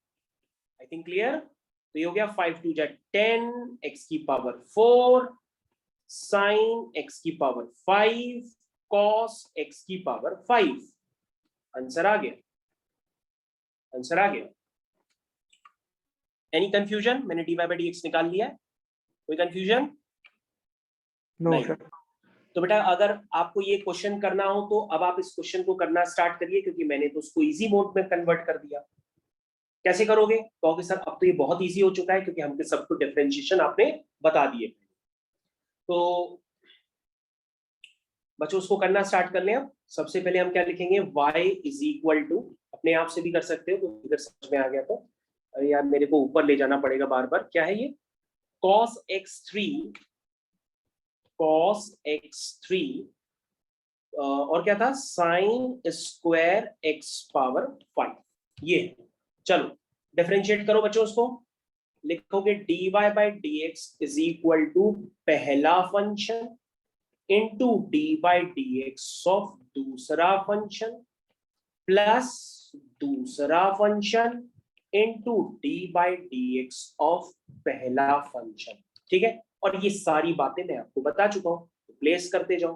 आई थिंक क्लियर। तो ये हो गया 5 2 जा 10, x की पावर 4 साइन x की पावर 5 कॉस x की पावर 5। आंसर आ गया, आंसर आ गया। Any confusion? मैंने dy by dx निकाल लिया है, कोई कंफ्यूजन? No sir. तो बेटा अगर आपको ये क्वेश्चन करना हो तो अब आप इस क्वेश्चन को करना स्टार्ट करिए, क्योंकि मैंने तो उसको इजी मोड में कन्वर्ट कर दिया। कैसे करोगे? कहोगे सर अब तो ये बहुत इजी हो चुका है, क्योंकि हमने सबको डिफरेंशिएशन आपने बता दिए। तो बच्चों उसको करना स्टार्ट कर लें। अब सबसे पहले हम क्या लिखेंगे, y इज इक्वल टू, अपने आप से भी कर सकते हो, तो इधर समझ में आ गया तो, अरे यार मेरे को ऊपर ले जाना पड़ेगा बार बार, क्या है ये, cos x3 और क्या था, साइन स्क्वायर x पावर 5। ये चलो डिफरेंशिएट करो बच्चों उसको। लिखोगे dy by dx is equal to पहला function into d by d x of दूसरा फंक्शन प्लस दूसरा function into d by d x of पहला फंक्शन। ठीक है, और ये सारी बातें मैं आपको बता चुका हूं, तो प्लेस करते जाओ।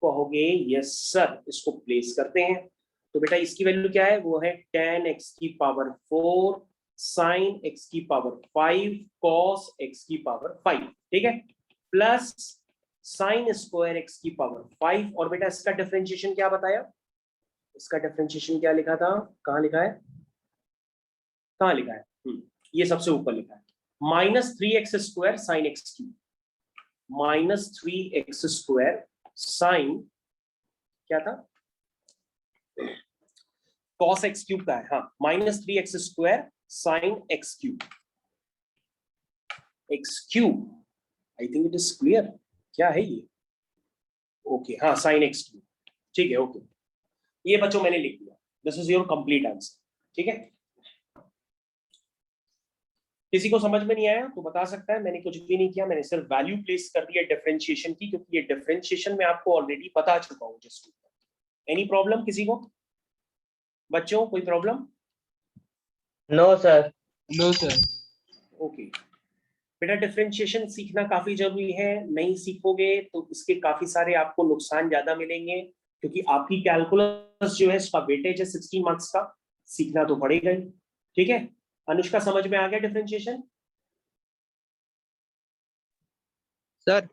कहोगे यस सर, इसको प्लेस करते हैं। तो बेटा इसकी वैल्यू क्या है, वो है 10x की पावर 4 साइन x की पावर 5 कॉस x की पावर 5। ठीक है, प्लस साइन स्क्वायर x की पावर 5। और बेटा इसका डिफरेंशिएशन क्या बताया, इसका डिफरेंशिएशन क्या लिखा था, कहाँ लिखा है, कहाँ लिखा है, ये सबसे ऊपर लिखा है, -3x square sine x cube, -3x square sine क्या था, cos x क्यूब का है, हाँ, -3x square sine x cube, x cube. I think it is clear, क्या है ये, ओके हाँ, साइन x क्यूब। ठीक है, ओके, ये बच्चों मैंने लिख दिया, this is your complete answer. ठीक है, किसी को समझ में नहीं आया तो बता सकता है, मैंने कुछ भी नहीं किया, मैंने सिर्फ वैल्यू प्लेस कर दिया डिफरेंशिएशन की, क्योंकि ये डिफरेंशिएशन मैं आपको ऑलरेडी बता चुका हूं जस्ट। एनी प्रॉब्लम किसी को, बच्चों कोई problem? No sir. No sir. Okay बेटा, डिफरेंशिएशन सीखना काफी जरूरी है, नहीं सीखोगे तो इसके काफी सारे आपको नुकसान ज्यादा मिलेंगे, क्योंकि आपकी कैलकुलस जो है इसका वेटेज है 16 मार्क्स का, सीखना तो पड़ेगा ही। ठीक है, अनुष्का समझ में आ गया डिफरेंशिएशन? सर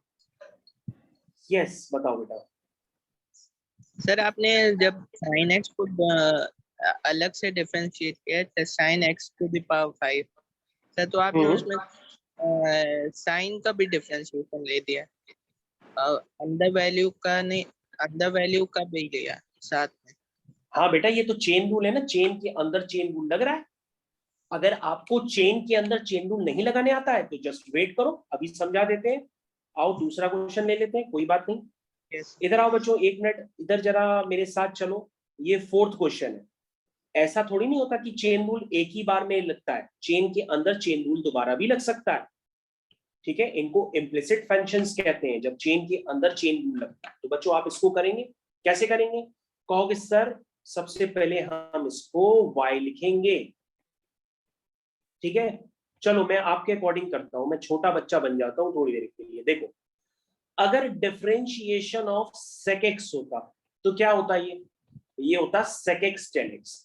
यस बताओ बेटा। सर आपने जब साइन एक्स को अलग से डिफरेंशिएट किया तो sine x to the power 5 sir, तो आपने उसमें साइन का भी डिफरेंशिएशन ले दिया, अंडर वैल्यू का नहीं, अंडर वैल्यू का भी लिया साथ में। हाँ बेटा, ये तो चेन रूल है ना, चेन के अंदर चेन रूल लग रहा है। अगर आपको चेन के अंदर चेन रूल नहीं लगाने आता है तो जस्ट वेट करो, अभी समझा देते हैं। आओ दूसरा क्वेश्चन ले लेते हैं, कोई बात नहीं। Yes. इधर आओ बच्चों, एक मिनट इधर जरा मेरे साथ चलो। ये 4th क्वेश्चन है। ऐसा थोड़ी नहीं होता कि चेन रूल एक ही बार में लगता है, चेन के अंदर चेन रूल दोबारा भी लग सकता है। ठीक है, इनको इम्प्लिसिट फंक्शंस कहते हैं, जब चेन के अंदर चेन रूल लगता है। तो बच्चों आप इसको करेंगे, कैसे करेंगे? कहोगे सर सबसे पहले हम इसको y लिखेंगे, ठीक है। चलो मैं आपके अकॉर्डिंग करता हूं, मैं छोटा बच्चा बन जाता हूं थोड़ी देर के लिए। देखो अगर डिफरेंशिएशन ऑफ sec x होता तो क्या होता? ये होता sec x tan x।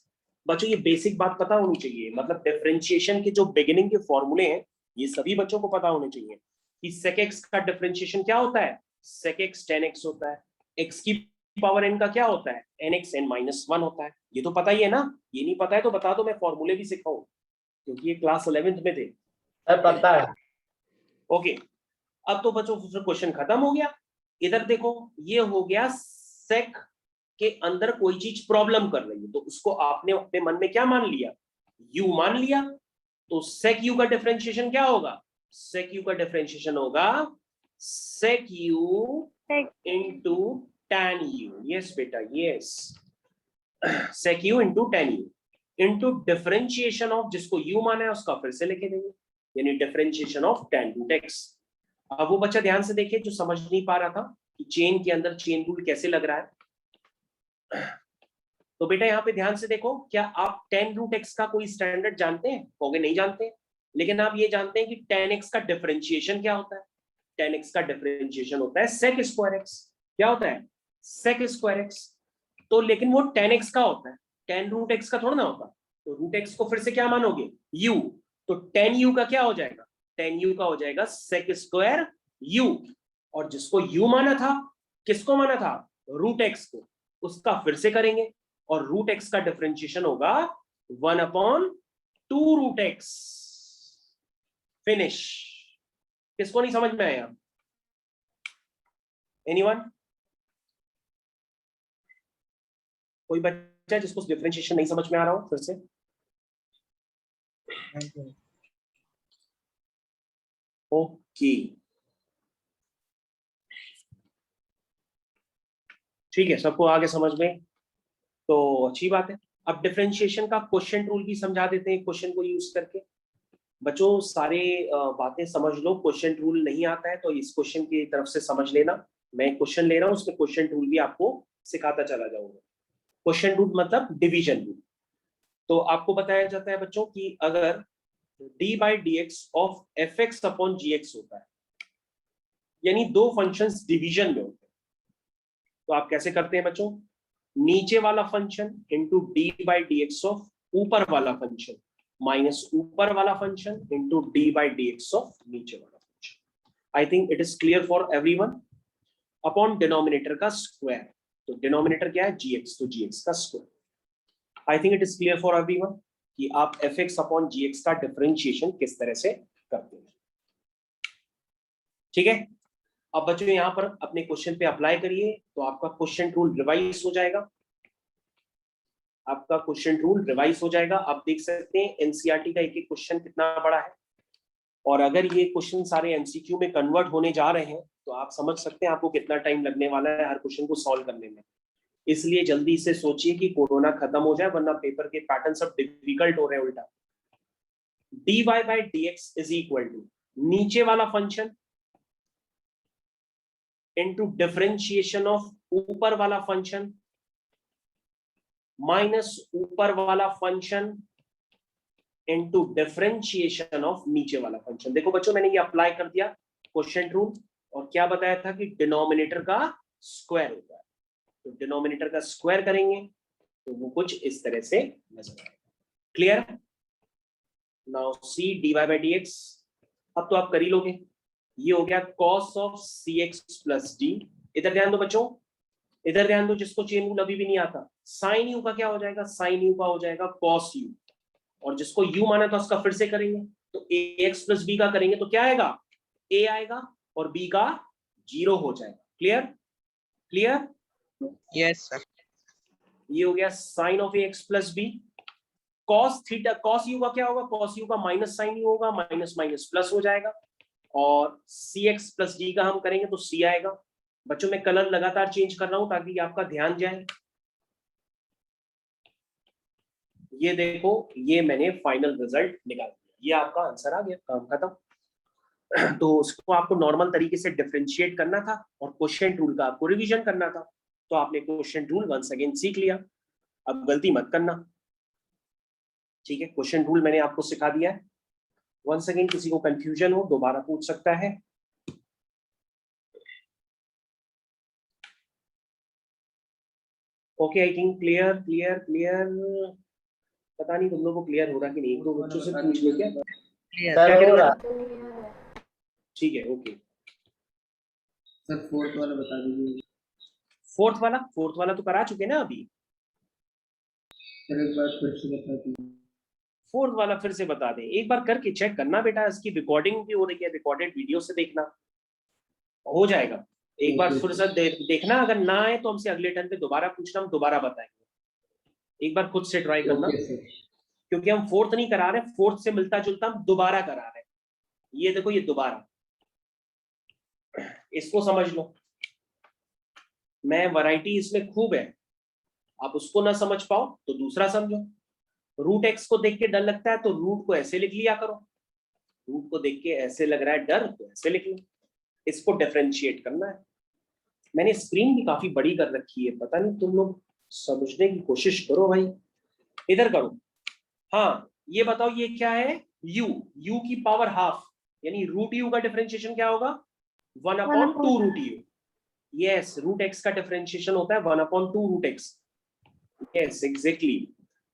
बच्चों ये बेसिक बात पता होनी चाहिए, मतलब डिफरेंशिएशन के जो बिगिनिंग के फॉर्मूले हैं ये सभी बच्चों को पता होने चाहिए कि sec x का डिफरेंशिएशन क्या होता है? sec x tan x होता है। x की पावर n का क्या होता है? nx n-1 होता है। ये तो पता ही है ना? ये नहीं पता है तो बता दो, मैं फॉर्मूले भी सिखाऊं, क्योंकि ये क्लास 11th में थे। सर पता है। ओके, अब तो बच्चों क्वेश्चन खत्म हो गया। इधर देखो ये हो गया सेक के अंदर कोई चीज प्रॉब्लम कर रही है, तो उसको आपने अपने मन में क्या मान लिया? यू मान लिया। तो सेक यू का डिफरेंशिएशन क्या होगा? सेक यू का डिफरेंशिएशन होगा sec u into tan u. Yes बेटा yes, sec u into tan u into differentiation of, जिसको यू माना है उसका फिर से लिखे देंगे, यानी differentiation of tan root x। अब वो बच्चा ध्यान से देखिए जो समझ नहीं पा रहा था कि चेन के अंदर चेन रूल कैसे लग रहा है। तो बेटा यहाँ पे ध्यान से देखो, क्या आप tan रूट x का कोई स्टैंडर्ड जानते हैं? कहोगे नहीं जानते, लेकिन आप ये जानते हैं कि tan x का डिफरेंशिएशन क्या होता है? tan x का डिफरेंशिएशन होता है sec स्क्वायर x। क्या होता है? sec square x। तो लेकिन वो tan x का होता है, tan रूट x का थोड़ा ना होता। तो रूट x को फिर से क्या मानोगे? u। तो tan u का क्या हो जाएगा? tan u का हो जाएगा sec स्क्वायर u। और जिसको u माना था, किसको माना था? रूट x को, उसका फिर से करेंगे, और रूट x का डिफरेंशिएशन होगा 1/2 रूट x। फिनिश। किसको नहीं समझ में आया? एनीवन? कोई बच्चा जिसको डिफरेंशिएशन नहीं समझ में आ रहा हो फिर से? ओके ठीक है, सबको आगे समझ में, तो अच्छी बात है। अब डिफरेंशिएशन का क्वेश्चन रूल भी समझा देते हैं क्वेश्चन को यूज करके। बच्चों सारे बातें समझ लो, क्वेश्चन रूल नहीं आता है तो इस क्वेश्चन की तरफ से समझ लेना। मैं क्वेश्चन ले रहा हूँ, उसमें क्वेश्चन रूल भी आपको सिखाता चला जाऊंगा। क्वेश्चन रूल मतलब डिवीजन रूल। तो आपको बताया जाता है बच्चों कि अगर d/dx of fx upon gx होता है, यानी दो फंक्शंस डिवीजन में होते हैं, तो आप कैसे करते हैं बच्चों? नीचे वाला फंक्शन इंटू d/dx ऑफ ऊपर वाला फंक्शन माइनस ऊपर वाला फंक्शन इंटू d/dx ऑफ नीचे वाला function. I think it is clear for everyone. Upon denominator का स्क्वायर, तो डिनोमिनेटर क्या है? gx, तो gx का square. I think it is clear for everyone कि आप fx अपॉन gx का डिफरेंशिएशन किस तरह से करते हैं। ठीक है, अब बच्चों यहाँ पर अपने क्वेश्चन पे अप्लाई करिए, तो आपका क्वेश्चन रूल रिवाइज हो जाएगा। आपका क्वेश्चन रूल रिवाइज हो जाएगा। आप देख सकते हैं एनसीईआरटी का एक एक क्वेश्चन कितना बड़ा है, और अगर ये क्वेश्चन सारे एमसीक्यू में कन्वर्ट होने जा रहे हैं तो आप समझ सकते हैं आपको कितना टाइम लगने वाला है हर क्वेश्चन को सॉल्व करने में। इसलिए जल्दी से सोचिए कि कोरोना खत्म हो जाए, वरना पेपर के पैटर्न सब डिफिकल्ट हो रहे हैं उल्टा। dy/dx इज इक्वल टू नीचे वाला फंक्शन इनटू डिफरेंशिएशन ऑफ ऊपर वाला फंक्शन माइनस ऊपर वाला फंक्शन इनटू डिफरेंशिएशन ऑफ नीचे वाला फंक्शन। देखो बच्चों मैंने ये अप्लाई कर दिया क्वेश्चन रूल, और क्या बताया था कि डिनोमिनेटर का स्क्वायर होता है, तो डिनोमिनेटर का स्क्वायर करेंगे तो वो कुछ इस तरह से नजर आएगा। क्लियर? नाउ सी dy/dx, अब तो आप कर ही लोगे। ये हो गया cos of cx plus d। इधर ध्यान दो बच्चों, इधर ध्यान दो, जिसको चेन रूल अभी भी नहीं आता, साइन यू का क्या हो जाएगा? साइन यू का हो जाएगा cos u, और जिसको u माना था उसका फिर से करेंगे, तो ax प्लस b का करेंगे तो क्या आएगा? a आएगा और b का 0 हो जाएगा। क्लियर? क्लियर? Yes sir. ये हो गया sine of ax plus b। cos theta, cos u का क्या होगा? cos u का माइनस साइन u होगा, माइनस माइनस प्लस हो जाएगा, और cx प्लस d का हम करेंगे तो c आएगा। बच्चों मैं कलर लगातार चेंज कर रहा हूं ताकि आपका ध्यान जाए। ये देखो, ये मैंने फाइनल रिजल्ट निकाल दिया, ये आपका आंसर आ गया, काम खत्म। तो उसको आपको नॉर्मल तरीके से डिफरेंशिएट करना था और क्वेश्चन रूल का आपको रिवीजन करना था। तो तो आपने क्वेश्चन रूल वंस अगेन सीख लिया, अब गलती मत करना, ठीक है। क्वेश्चन रूल मैंने आपको सिखा दिया है। वंस अगेन किसी को कंफ्यूजन हो दोबारा पूछ सकता है। ओके, आई थिंक क्लियर क्लियर क्लियर। पता नहीं तुम लोगों को क्लियर हो रहा कि नहीं, एक दो बच्चों से पूछ लो क्या। सर क्या कह हो रहे रहा। हो? ठीक है, ओके। सर फोर्थ वाला बता दीजिए। फोर्थ वाला तो करा चुके ना अभी। सर एक बार फिर से बता दीजिए। फोर्थ वाला फिर से बता दें, एक बार करके चेक करना बेटा, इसकी रिकॉर्डिंग भी हो रही है, रिकॉर्डेड वीडियो से देखना, हो जाएगा। एक बार फुर्सत देखना, अगर ना आए तो हमसे अगले टर्न पे दोबारा पूछना, हम दोबारा बताएंगे। एक बार खुद से ट्राई करना, ओके सर। क्योंकि हम फोर्थ नहीं करा रहे, फोर्थ से मिलता जुलता हम दोबारा करा रहे हैं। ये देखो, ये दोबारा, इसको समझ लो। मैं वैरायटी इसमें खूब है, आप उसको ना समझ पाओ तो दूसरा समझो। रूट एक्स को देख के डर लगता है तो रूट को ऐसे लिख लिया करो, रूट को देख के ऐसे लग रहा है डर तो ऐसे लिख लो, इसको डिफरेंशिएट करना है। मैंने स्क्रीन भी काफी बड़ी कर रखी है, पता नहीं तुम लोग समझने की कोशिश करो भाई, इधर करो। हाँ, ये बताओ ये क्या है, u, u की पावर हाफ, यानी रूट u का डिफरेंशिएशन क्या होगा, 1/2 root u। Yes, root x का डिफरेंशिएशन होता है 1/2 रूट x। Yes exactly.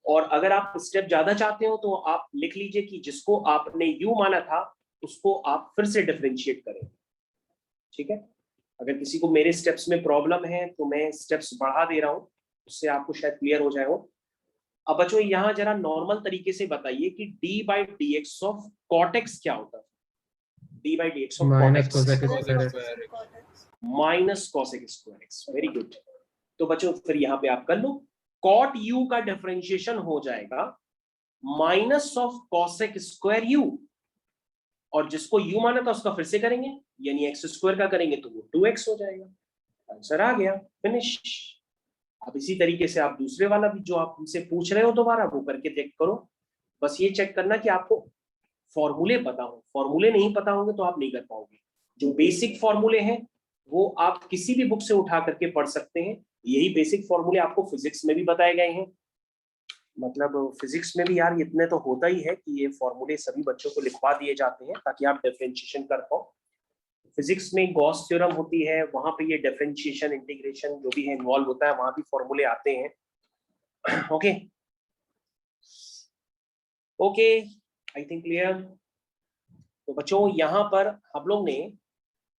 और अगर आप स्टेप ज्यादा चाहते हो तो आप लिख लीजिए कि जिसको आपने u माना था उसको आप फिर से डिफरेंशिएट करें, ठीक है। अगर किसी को मेरे स्टेप्स में प्रॉब्लम है तो मैं स्टेप्स बढ़ा दे रहा हूं, उससे आपको शायद क्लियर हो जाए हो। अब बच्चों यहाँ जरा नॉर्मल तरीके से बताइए कि d/dx ऑफ cot x क्या होता है। d/dx of cot minus x cosec square minus cosec square x। Very good. तो बच्चों फिर यहाँ पे आप कर लो, cot u का डिफरेंशिएशन हो जाएगा minus of cosec square u, और जिसको u माना था उसका फिर से करेंगे, यानी एक्स स्क्वायर का करेंगे तो वो 2x हो जाएगा। आंसर आ गया, फिनिश। अब इसी तरीके से आप दूसरे वाला भी जो आप हमसे पूछ रहे हो दोबारा वो करके चेक करो। बस ये चेक करना कि आपको फॉर्मूले पता हो, फॉर्मूले नहीं पता होंगे तो आप नहीं कर पाओगे। जो बेसिक फॉर्मूले हैं वो आप किसी भी बुक से उठा करके पढ़ सकते हैं, यही बेसिक फॉर्मूले आपको फिजिक्स में भी बताए गए हैं। मतलब फिजिक्स में भी यार इतने तो होता ही है कि ये फॉर्मूले सभी बच्चों को लिखवा दिए जाते हैं ताकि आप डिफरेंशिएशन कर पाओ। फिजिक्स में गॉस थ्योरम होती है, वहां पे ये डिफरेंशिएशन इंटीग्रेशन जो भी है इन्वॉल्व होता है, वहां भी फॉर्मूले आते हैं। ओके ओके, आई थिंक क्लियर। तो बच्चों यहाँ पर हम लोग ने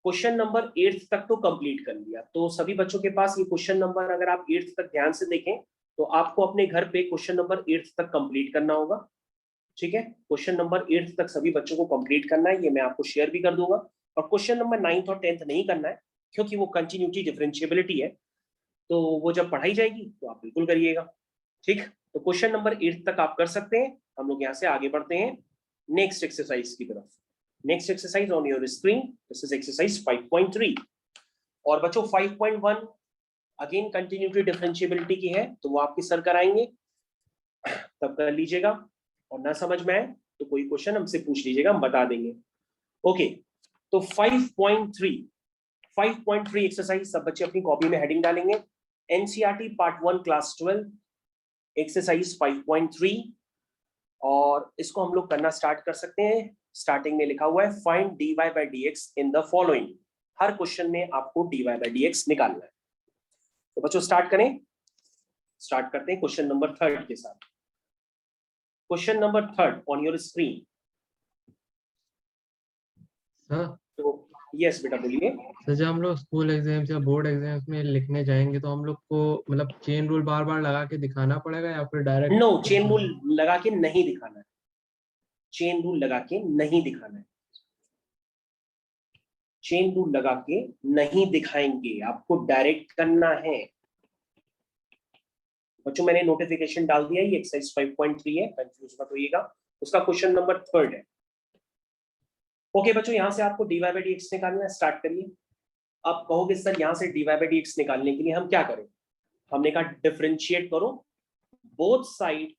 क्वेश्चन नंबर 8 तक तो कंप्लीट कर लिया, तो सभी बच्चों के पास ये क्वेश्चन नंबर, अगर आप 8 तक ध्यान से देखें तो आपको अपने घर पे क्वेश्चन नंबर 8 तक कंप्लीट करना होगा, ठीक है। क्वेश्चन नंबर 8 तक सभी बच्चों को कंप्लीट करना है, ये मैं आपको शेयर भी कर दूंगा। और क्वेश्चन नंबर 9 और 10 नहीं करना है, क्योंकि वो कंटिन्यूटी डिफरेंशिएबिलिटी है, तो वो जब पढ़ाई जाएगी तो आप बिल्कुल करिएगा, ठीक। तो क्वेश्चन नंबर 8 तक आप कर सकते हैं। हम लोग यहाँ से आगे बढ़ते हैं नेक्स्ट एक्सरसाइज की तरफ। Next exercise on your screen, this is exercise 5.3। और बच्चों 5.1 अगेन कंटिन्यूटी डिफरेंशिएबिलिटी की है, तो वो आपके सर कराएंगे, तब कर लीजिएगा। और ना समझ में आए तो कोई क्वेश्चन हमसे पूछ लीजिएगा, हम बता देंगे। ओके, तो 5.3 एक्सरसाइज सब बच्चे अपनी कॉपी में हेडिंग डालेंगे, एनसीईआरटी पार्ट 1 क्लास 12 एक्सरसाइज 5.3। और इसको हम लोग करना स्टार्ट कर सकते हैं। स्टार्टिंग में लिखा हुआ है find dy by dx in the following. Her question में आपको dy by dx निकालना है। तो बच्चों स्टार्ट करें, स्टार्ट करते हैं क्वेश्चन नंबर 3 के साथ। Question number 3 on your screen. Sir तो यस बेटा बोलिए। सर जब हम लोग स्कूल एग्जाम्स या बोर्ड एग्जाम्स में लिखने जाएंगे तो हम लोग को मतलब चेन रूल बार बार लगा के दिखाना पड़ेगा या फिर डायरेक्ट? नो, चेन रूल लगा के नहीं दिखाना है, चेन रूल लगा के नहीं दिखाना है, चेन रूल लगा के नहीं दिखाएंगे, आपको डायरेक्ट करना है। बच्चों मैंने नोटिफिकेशन डाल दिया, ये एक्सरसाइज 5.3 है, कंफ्यूज मत होइएगा। उसका क्वेश्चन नंबर 3 है। ओके बच्चों, यहां से आपको dy by dx निकालना है, स्टार्ट करिए। आप कहोगे सर यहाँ से dy by dx निकालने के लिए हम क्या करें? हमने कहा डिफरेंशिएट करो both side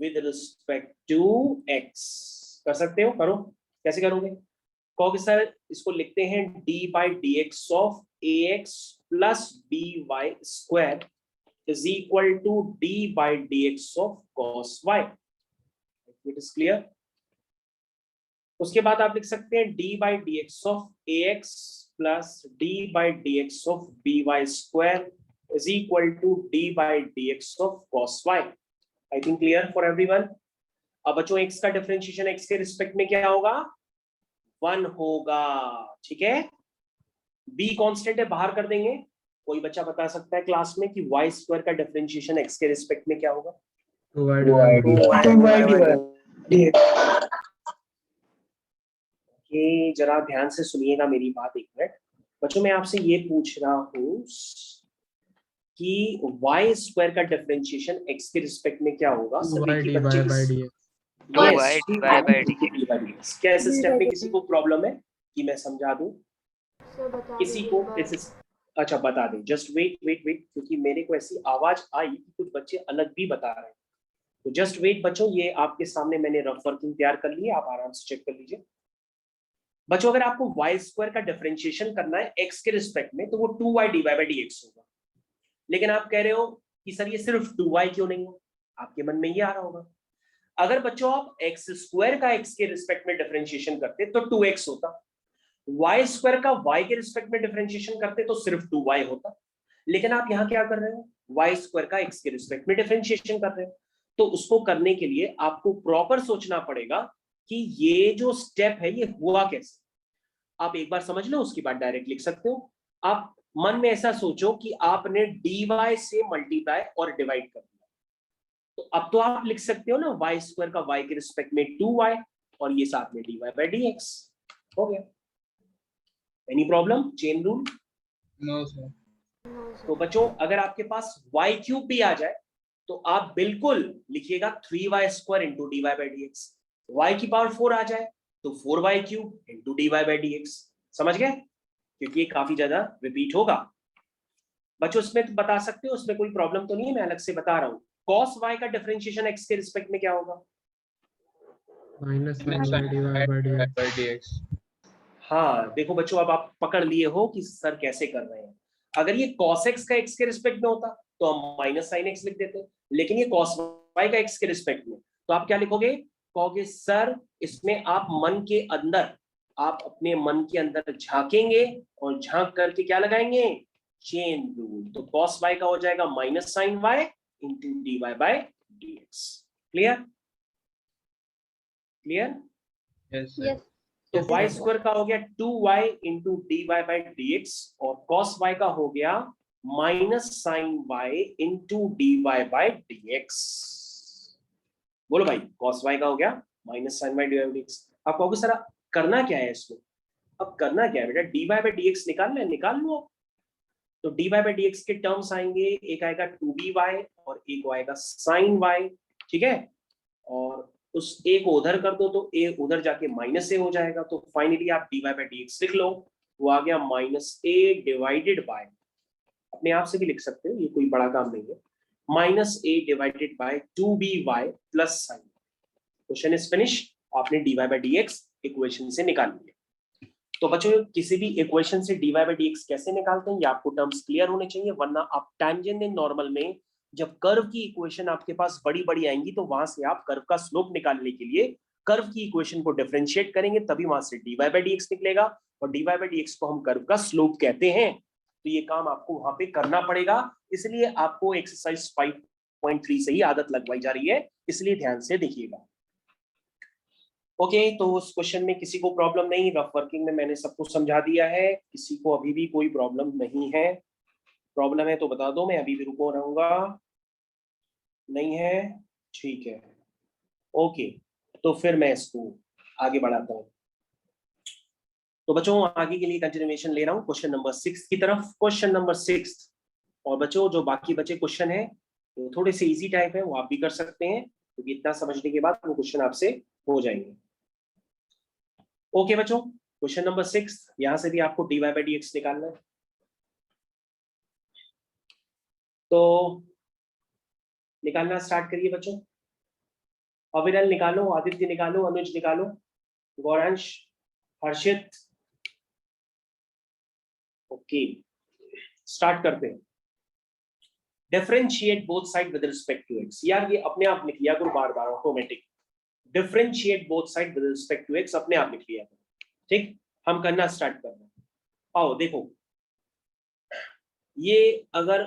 with respect to x। कर सकते हो, करो। कैसे करोगे? कहोगे सर इसको लिखते हैं dy by dx of ax plus b y square is equal to d by d x of cos y. It is clear. उसके बाद आप लिख सकते हैं d by d x of a x plus d by d x of b y square is equal to d by d x of cos y. I think clear for everyone. अब बच्चों x का differentiation x के respect में क्या होगा? 1 होगा। ठीक है, b कांस्टेंट है, बाहर कर देंगे। कोई बच्चा बता सकता है क्लास में कि y स्क्वायर का डिफरेंशिएशन x के रिस्पेक्ट में क्या होगा? 2y ओके, जरा ध्यान से सुनिएगा मेरी बात एक मिनट। बच्चों मैं आपसे ये पूछ रहा हूं कि y स्क्वायर का डिफरेंशिएशन x के रिस्पेक्ट में क्या होगा? सिर्फ एक ही बच्चे क्या ऐसे स्टेप में किसी को प्रॉब्लम है कि मैं समझा दूं? किसी को अच्छा बता दें। जस्ट वेट वेट वेट, क्योंकि मेरे को ऐसी आवाज आई कि कुछ बच्चे अलग भी बता रहे हैं। तो जस्ट वेट बच्चों, ये आपके सामने मैंने रफ वर्किंग तैयार कर ली है, आप आराम से चेक कर लीजिए। बच्चों अगर आपको y स्क्वायर का डिफरेंशिएशन करना है x के रिस्पेक्ट में तो वो 2y डिवाइड बाय dx होगा। लेकिन आप कह रहे हो कि सर ये सिर्फ 2y क्यों नहीं हो? आपके मन में ये आ रहा होगा। अगर बच्चों आप x स्क्वायर का x के रिस्पेक्ट में डिफरेंशिएशन करते तो 2x होता, y स्क्वायर का y के रिस्पेक्ट में डिफरेंशिएशन करते तो सिर्फ 2y होता। लेकिन आप यहाँ क्या कर रहे हो? y स्क्वायर का x के रिस्पेक्ट में डिफरेंशिएशन कर रहे हो। तो उसको करने के लिए आपको प्रॉपर सोचना पड़ेगा कि ये जो स्टेप है ये हुआ कैसे। आप एक बार समझ लो, उसके बाद डायरेक्ट लिख सकते हो। आप मन में ऐसा सोचो कि आपने dy से मल्टीप्लाई और डिवाइड कर दिया, तो अब तो आप लिख सकते हो ना y स्क्वायर का y के रिस्पेक्ट में 2y और ये साथ में dy बाय dx हो गया। Any problem? Chain rule? No sir. तो बच्चों अगर आपके पास y क्यूब भी आ जाए तो आप बिल्कुल लिखिएगा 3y square into d y by d x. y की पावर 4 आ जाए तो 4y cube into d y by d x. समझ गए? क्योंकि ये काफी ज्यादा रिपीट होगा। बच्चों इसमें तो बता सकते हो, उसमें कोई प्रॉब्लम तो नहीं है, मैं अलग से बता रहा हूँ। cos y का डिफरेंशिएशन x के रिस्पेक्ट में क्या होगा? -sin/dx। हाँ देखो बच्चों, अब आप पकड़ लिए हो कि सर कैसे कर रहे हैं। अगर ये cos x का x के रिस्पेक्ट में होता तो हम -sin x लिख देते, लेकिन ये cos y का x के रिस्पेक्ट में, तो आप क्या लिखोगे? कहोगे सर इसमें आप मन के अंदर, आप अपने मन के अंदर झांकेंगे और झांक करके क्या लगाएंगे? Chain rule. तो cos y का हो जाएगा -sin y into dy by dx। Clear? Clear? Yes Yes. तो y स्क्वायर का हो गया 2y into dy by dx और cos y का हो गया -sin y into dy by dx। बोलो भाई, cos y का हो गया -sin y dy by dx। आप कहोगे सर करना क्या है इसमें? अब करना क्या है बेटा? dy बाय dx निकालना है, निकाल लो। तो dy बाय dx के टर्म्स आएंगे, एक आएगा 2by और एक आएगा sin y। ठीक है, और उस a को उधर कर दो तो a उधर जाके -a हो जाएगा। तो फाइनली आप dy बाय dx लिख लो, वो आ गया -a डिवाइडेड बाय, अपने आप से भी लिख सकते हो, ये कोई बड़ा काम नहीं है, -a divided by 2by plus sign. Question is finish. आपने dy बाय dx इक्वेशन से निकाल लिया। तो बच्चों किसी भी इक्वेशन से dy बाय dx कैसे निकालते हैं ये आपको टर्म्स क्लियर होने चाहिए, वरना आप टैंजेंट एंड नॉर्मल में जब कर्व की इक्वेशन आपके पास बड़ी बड़ी आएंगी तो वहां से आप कर्व का स्लोप निकालने के लिए कर्व की इक्वेशन को डिफरेंशिएट करेंगे, तभी वहां से dy बाय dx निकलेगा, और dy बाय dx को हम कर्व का स्लोप कहते हैं। तो ये काम आपको वहां पे करना पड़ेगा, इसलिए आपको एक्सरसाइज 5.3 से ही आदत लगवाई जा रही है, इसलिए ध्यान से देखिएगा। ओके, तो उस क्वेश्चन में किसी को प्रॉब्लम नहीं? रफ वर्किंग में मैंने सबको समझा दिया है, किसी को अभी भी कोई प्रॉब्लम नहीं है? प्रॉब्लम है तो बता दो, मैं अभी भी रुको रहूंगा। नहीं है? ठीक है, ओके, तो फिर मैं इसको आगे बढ़ाता हूँ। तो बच्चों आगे के लिए कंटिन्यूएशन ले रहा हूँ क्वेश्चन नंबर 6 की तरफ। क्वेश्चन नंबर 6, और बच्चों जो बाकी बचे क्वेश्चन है तो थोड़े से इजी टाइप है, वो आप भी कर सकते हैं, क्योंकि इतना समझने के बाद वो क्वेश्चन आपसे हो जाएंगे। ओके बच्चों, क्वेश्चन नंबर 6, यहां से भी आपको dy बाय dx निकालना है। तो निकालना स्टार्ट करिए बच्चों। अविरल निकालो, आदित्य निकालो, अनुज निकालो, गौरांश, हर्षित। ओके, स्टार्ट करते हैं। Differentiate both side with respect to x। यार ये अपने आप लिख लिया करो बार बार automatic. Differentiate both side with respect to x अपने आप लिख लिया करो। ठीक, हम करना स्टार्ट कर रहे हैं। आओ देखो, ये अगर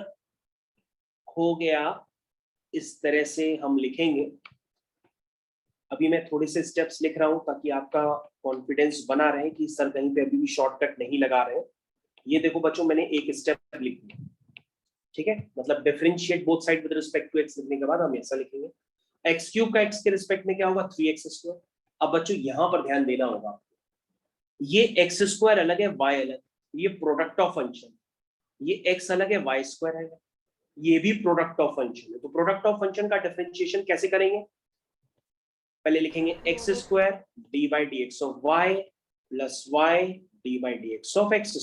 हो गया इस तरह से हम लिखेंगे। अभी मैं थोड़े से स्टेप्स लिख रहा हूं ताकि आपका कॉन्फिडेंस बना रहे कि सर कहीं पे अभी भी शॉर्टकट नहीं लगा रहे हैं। ये देखो बच्चों, मैंने एक स्टेप लिख दिया, ठीक है। मतलब differentiate both side with respect to x लिखने के बाद हम ऐसा लिखेंगे, x क्यूब का x के रिस्पेक्ट में क्या होगा 3x²। अब बच्चों यहां पर ध्यान देना होगा, ये x² अलग है, y अलग, ये प्रोडक्ट ऑफ फंक्शन, ये x अलग है, y² है, ये भी प्रोडक्ट ऑफ फंक्शन है। तो प्रोडक्ट ऑफ फंक्शन का डिफरेंशिएशन कैसे करेंगे? पहले लिखेंगे x² dy by dx of y plus y dy by dx of x²।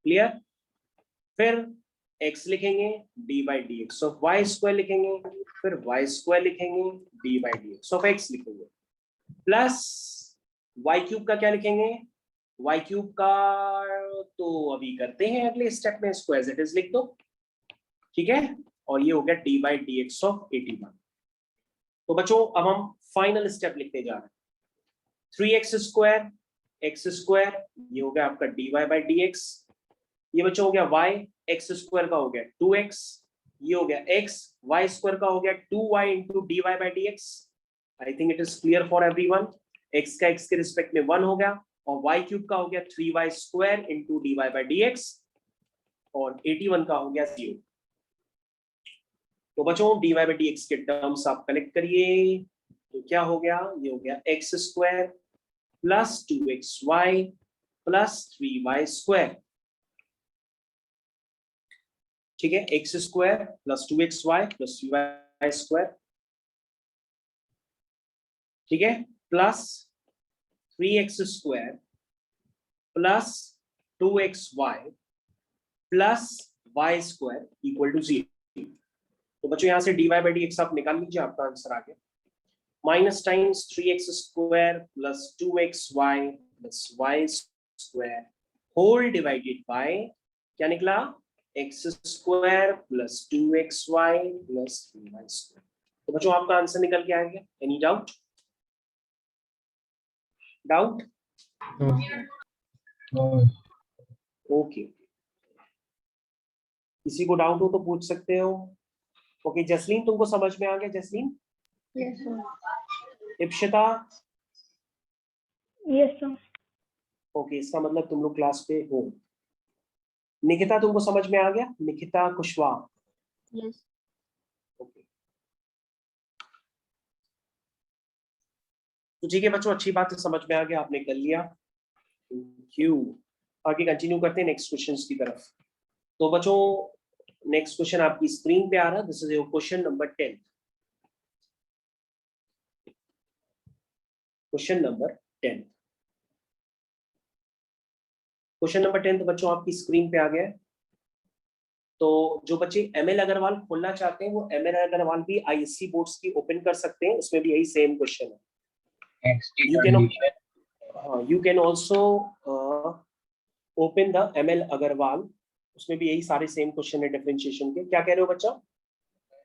Clear? फिर x लिखेंगे dy by dx of y² लिखेंगे, फिर y² लिखेंगे dy by dx of x लिखेंगे, प्लस y क्यूब का क्या लिखेंगे? y क्यूब का तो अभी करते हैं अगले स्टेप में, इसको एज इट इज लिख दो, ठीक है। और ये हो गया dy by dx of 81। तो बच्चों अब हम फाइनल स्टेप लिखने जा रहे हैं। 3x² x², ये हो गया आपका dy by dx, ये बच्चों हो गया y, x² का हो गया 2x, ये हो गया x, y² का हो गया 2y into dy by dx। I think it is clear for everyone. x का x के रिस्पेक्ट में 1 हो गया और y क्यूब का हो गया 3y² into dy by dx और 81 का हो गया 0। तो बच्चों dy by dx के टर्म्स आप कलेक्ट करिए, तो क्या हो गया? ये हो गया x² plus 2xy plus 3y², ठीक है। x² plus 2xy plus 3y², ठीक है, plus 3x² plus 2xy plus y² equal to 0। तो बच्चों यहां से dy by dx आप निकाल लीजिए, आपका आंसर आ गया। Minus times 3x² plus 2xy plus y² whole divided by क्या निकला? x² plus 2xy plus 3y²। तो बच्चों आपका आंसर निकल के आ गया। Any doubt? डाउट? ओके, किसी को डाउट हो तो पूछ सकते हो। ओके जसलीन, तुमको समझ में आ गया? Jasleen? Yes sir. Ipshita? Yes sir. Okay, इसका मतलब तुम लोग क्लास पे हो। निकिता, तुमको समझ में आ गया? निकिता कुशवाहा? यस। ओके, तो ठीक है बच्चों, अच्छी बात है, समझ में आ गया, आपने कर लिया। क्यों? आगे कंटिन्यू करते हैं नेक्स्ट क्वेश्चंस की तरफ। तो बच्चों नेक्स्ट क्वेश्चन आपकी स्क्रीन पे आ रहा है। This is your question number 10। Question number 10, question number 10 तो बच्चों आपकी स्क्रीन पे आ गया है। तो जो बच्चे ML अग्रवाल खोलना चाहते हैं वो ML अग्रवाल भी ISC बोर्ड्स की ओपन कर सकते हैं, उसमें भी यही सेम क्वेश्चन है। You can also open the ML Agarwal, उसमें भी यही सारे सेम क्वेश्चन है डिफरेंशिएशन के। क्या कह रहे हो बच्चा?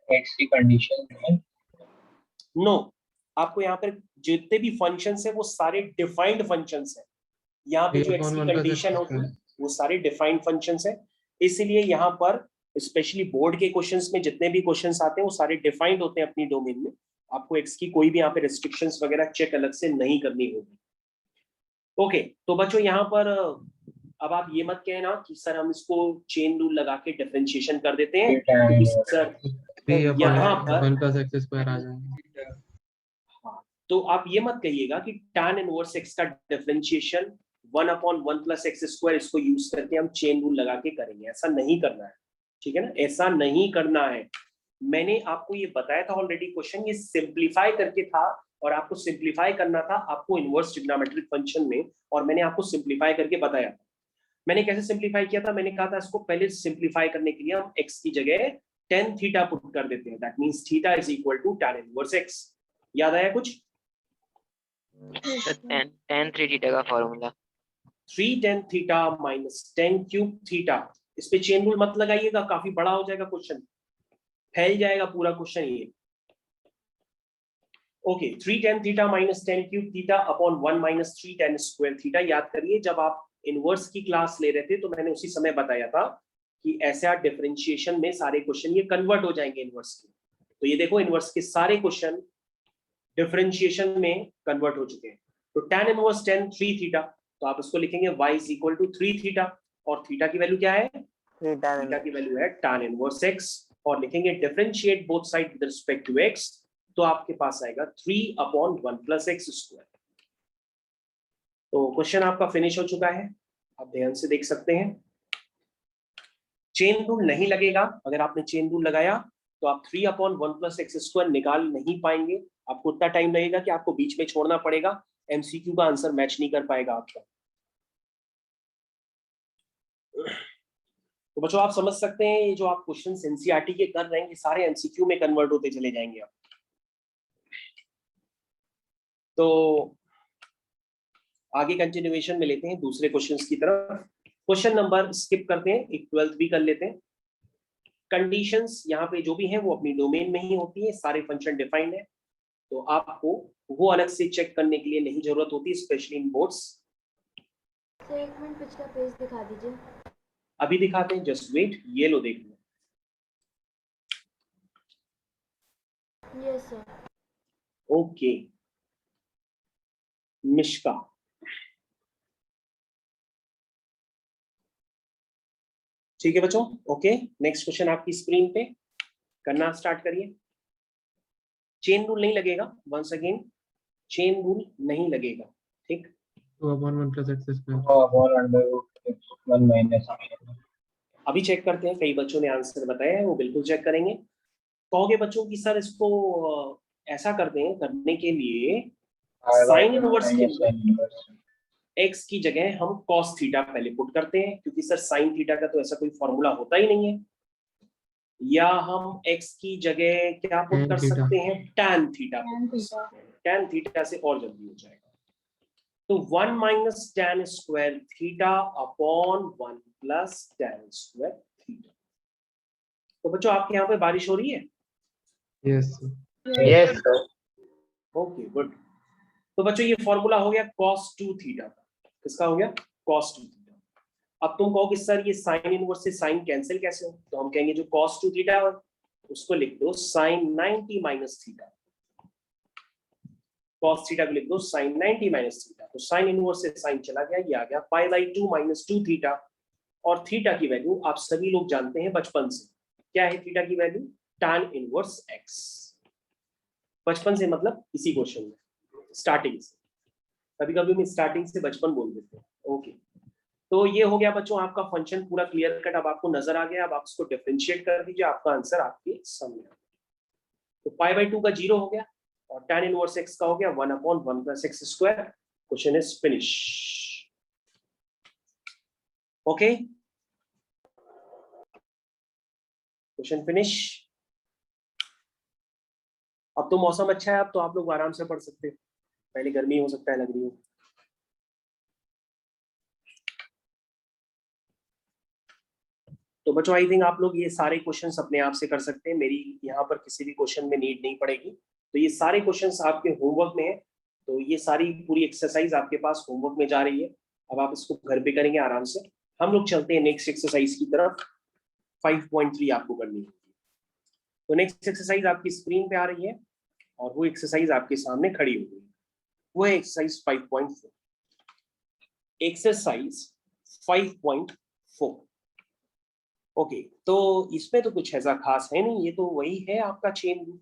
x की कंडीशन नो, आपको यहाँ पर जितने भी फंक्शंस है वो सारे डिफाइंड फंक्शंस है। यहाँ पे जो x की कंडीशन होती है वो सारे डिफाइंड फंक्शंस है, इसीलिए यहाँ पर स्पेशली बोर्ड के क्वेश्चंस में जितने भी क्वेश्चंस आते हैं वो सारे डिफाइंड होते हैं अपनी डोमेन में। आपको x की कोई भी यहाँ पे रिस्ट्रिक्शंस वगैरह चेक अलग से नहीं करनी होगी। ओके, तो बच्चों यहाँ पर अब आप ये मत कहना कि सर हम इसको चेन रूल लगा के डिफरेंशिएशन कर देते हैं, क्योंकि सर यहाँ पर 1+x² आ जाएगा। तो आप ये मत कहिएगा कि tan इनवर्स x का डिफरेंशिएशन 1/1+x², इसको यूज करके हम चेन रूल लगा के करेंगे। ऐसा नहीं करना है, ठीक है ना, ऐसा नहीं करना है। मैंने आपको ये बताया था ऑलरेडी, क्वेश्चन ये सिंप्लीफाई करके था और आपको सिंप्लीफाई करना था आपको इनवर्स ट्रिग्नोमेट्रिक फंक्शन में, और मैंने आपको सिंप्लीफाई करके बताया था। मैंने कैसे सिंप्लीफाई किया था? मैंने कहा था इसको पहले सिंप्लीफाई करने के लिए हम x की जगह tan थीटा पुट कर देते हैं, that means theta is equal to tan inverse x। याद आया कुछ? tan 3 थीटा का formula 3 tan theta minus tan cube theta इस पे चेन रूल मत लगाइएगा, काफी बड़ा हो जाएगा क्वेश्चन, फैल जाएगा पूरा क्वेश्चन ये। Okay, 3 tan theta minus 10 cube theta upon 1 minus 3 tan square theta. याद करिए जब आप इनवर्स की क्लास ले रहे थे तो मैंने उसी समय बताया था कि ऐसा डिफरेंशिएशन में सारे क्वेश्चन ये कन्वर्ट हो जाएंगे इनवर्स के। तो ये देखो इनवर्स के सारे क्वेश्चन डिफरेंशिएशन में कन्वर्ट हो चुके हैं। तो tan इनवर्स 10 3 थीटा, तो आप इसको लिखेंगे y is equal to 3 theta, और थीटा की वैल्यू क्या है? थीटा की वैल्यू है tan इनवर्स x, और लिखेंगे differentiate both side with respect to x, तो आपके पास आएगा 3/1 प्लस एक्स स्क्वायर। तो क्वेश्चन आपका फिनिश हो चुका है, आप ध्यान से देख सकते हैं। चेन रूल नहीं लगेगा, अगर आपने चेन रूल लगाया तो आप 3/1 प्लस एक्स स्क्वायर निकाल नहीं पाएंगे, आपको उतना टाइम लगेगा कि आपको बीच में छोड़ना पड़ेगा, एमसीक्यू का आंसर मैच नहीं कर पाएगा आपका। तो बच्चों आप समझ सकते हैं ये जो आप क्वेश्चन एनसीईआरटी के कर रहे हैं ये सारे एमसीक्यू में कन्वर्ट होते चले जाएंगे आप। तो आगे कंटिन्यूएशन में लेते हैं दूसरे क्वेश्चंस की तरफ। क्वेश्चन नंबर स्किप करते हैं, एक 12th भी कर लेते हैं। कंडीशंस यहाँ पे जो भी हैं वो अपनी डोमेन में ही होती है, सारे फंक्शन डिफाइंड है, तो आपको वो अलग से चेक करने के लिए नहीं जरूरत होती, स्पेशली इन बोर्ड्स। सर एक मिनट पिछला पेज दिखा दीजिए। अभी दिखाते हैं, जस्ट वेट। ये लो देख लो। Yes sir. ओके मिश्का, ठीक है बच्चों। ओके नेक्स्ट क्वेश्चन आपकी स्क्रीन पे, करना स्टार्ट करिए। चेन रूल नहीं लगेगा, वंस अगेन चेन रूल नहीं लगेगा, ठीक। 2/1 plus x square. Upon under 1 minus. अभी चेक करते हैं, कई बच्चों ने आंसर बताया है, वो बिल्कुल चेक करेंगे। कहोगे बच्चों की सर इसको ऐसा करते हैं, करने के लिए साइन इनवर्स के अंदर x की जगह हम cos थीटा पहले पुट करते हैं, क्योंकि सर साइन थीटा का तो ऐसा कोई फॉर्मूला होता ही नहीं है। या हम x की जगह क्या पुट Tan कर थीटा। सकते हैं? tan theta. Tan theta. tan theta से और जल्दी हो जाएगा। तो 1 minus tan square theta upon 1 plus tan square theta. तो बच्चों आपके यहाँ पे बारिश हो रही है? Yes yes sir. Okay good. तो बच्चों ये फॉर्मूला हो गया cos 2 थीटा का। किसका हो गया? cos 2 theta. अब तुम कहोगे सर ये साइन इनवर्स से साइन कैंसिल कैसे हो? तो हम कहेंगे जो cos 2 थीटा है उसको लिख दो sin 90 minus theta, cos theta को लिख दो sin 90 माइनस थीटा। तो साइन इनवर्स से साइन चला गया, ये आ गया π/2 माइनस 2 थीटा। और थीटा की वैल्यू आप सभी लोग जानते हैं बचपन से, क्या है थीटा की वैल्यू? tan inverse x। बचपन से मतलब इसी क्वेश्चन में स्टार्टिंग से, कभी कभी हम स्टार्टिंग से बचपन बोल देते हैं। ओके तो ये हो गया बच्चों आपका फंक्शन पूरा क्लियर कट, अब आपको नजर आ गया। अब आप इसको डिफरेंशिएट कर दीजिए, आपका आंसर आपके सामने आ गया। तो π/2 का 0 हो गया और tan इनवर्स x का हो गया 1/1 plus x square. Question is finish. Okay question finish. अब तो मौसम अच्छा है, अब तो आप लोग आराम से पढ़ सकते हैं, पहले गर्मी हो सकता है लग रही हो। तो बच्चों आई थिंक आप लोग ये सारे क्वेश्चंस अपने आप से कर सकते हैं, मेरी यहाँ पर किसी भी क्वेश्चन में नीड नहीं पड़ेगी। तो ये सारे क्वेश्चंस आपके होमवर्क में है, तो ये सारी पूरी एक्सरसाइज आपके पास होमवर्क में जा रही है। अब आप इसको घर पे करेंगे आराम से। हम लोग चलते हैं नेक्स्ट एक्सरसाइज की तरफ। 5.3 आपको करनी है। तो नेक्स्ट एक्सरसाइज आपकी स्क्रीन पे आ रही है और वो एक्सरसाइज आपके सामने खड़ी हो गई। वो है एक्सरसाइज 5.4। एक्सरसाइज 5.4। ओके तो इसमें तो कुछ ऐसा खास है नहीं, ये तो वही है आपका चेन रूल।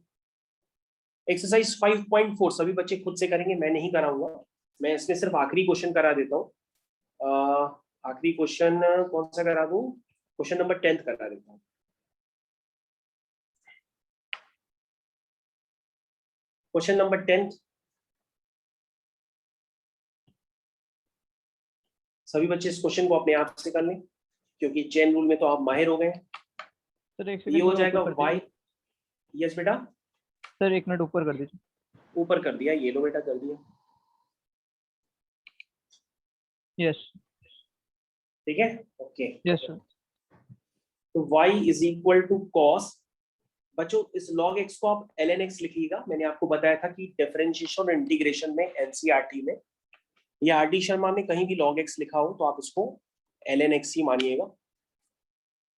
एक्सरसाइज 5.4 सभी बच्चे खुद से करेंगे, मैं नहीं कराऊंगा, मैं इसमें सिर्फ आखिरी क्वेश्चन करा देता हूँ। आखिरी क्वेश्चन कौन सा करा दूं? क्वेश्चन नंबर 10 करा देता हूँ। क्वेश्चन नंबर 10 सभी बच्चे इस क्वेश्चन को अपने आप से कर लें, क्योंकि चेन रूल में तो आप माहिर हो गए। सर एक ये हो सेकंड जाएगा ऊपर कर y। दीजिए। यस बेटा, सर 1 मिनट ऊपर कर दीजिए। ऊपर कर दिया, ये लो बेटा कर दिया, यस ठीक है। Okay yes sir. तो y is equal to cos, बच्चों इस log x को आप ln x लिखिएगा। मैंने आपको बताया था कि डिफरेंशिएशन और इंटीग्रेशन में एनसीईआरटी में या आर डी शर्मा में कहीं भी log x लिखा हो तो आप उसको ln x ही मानिएगा।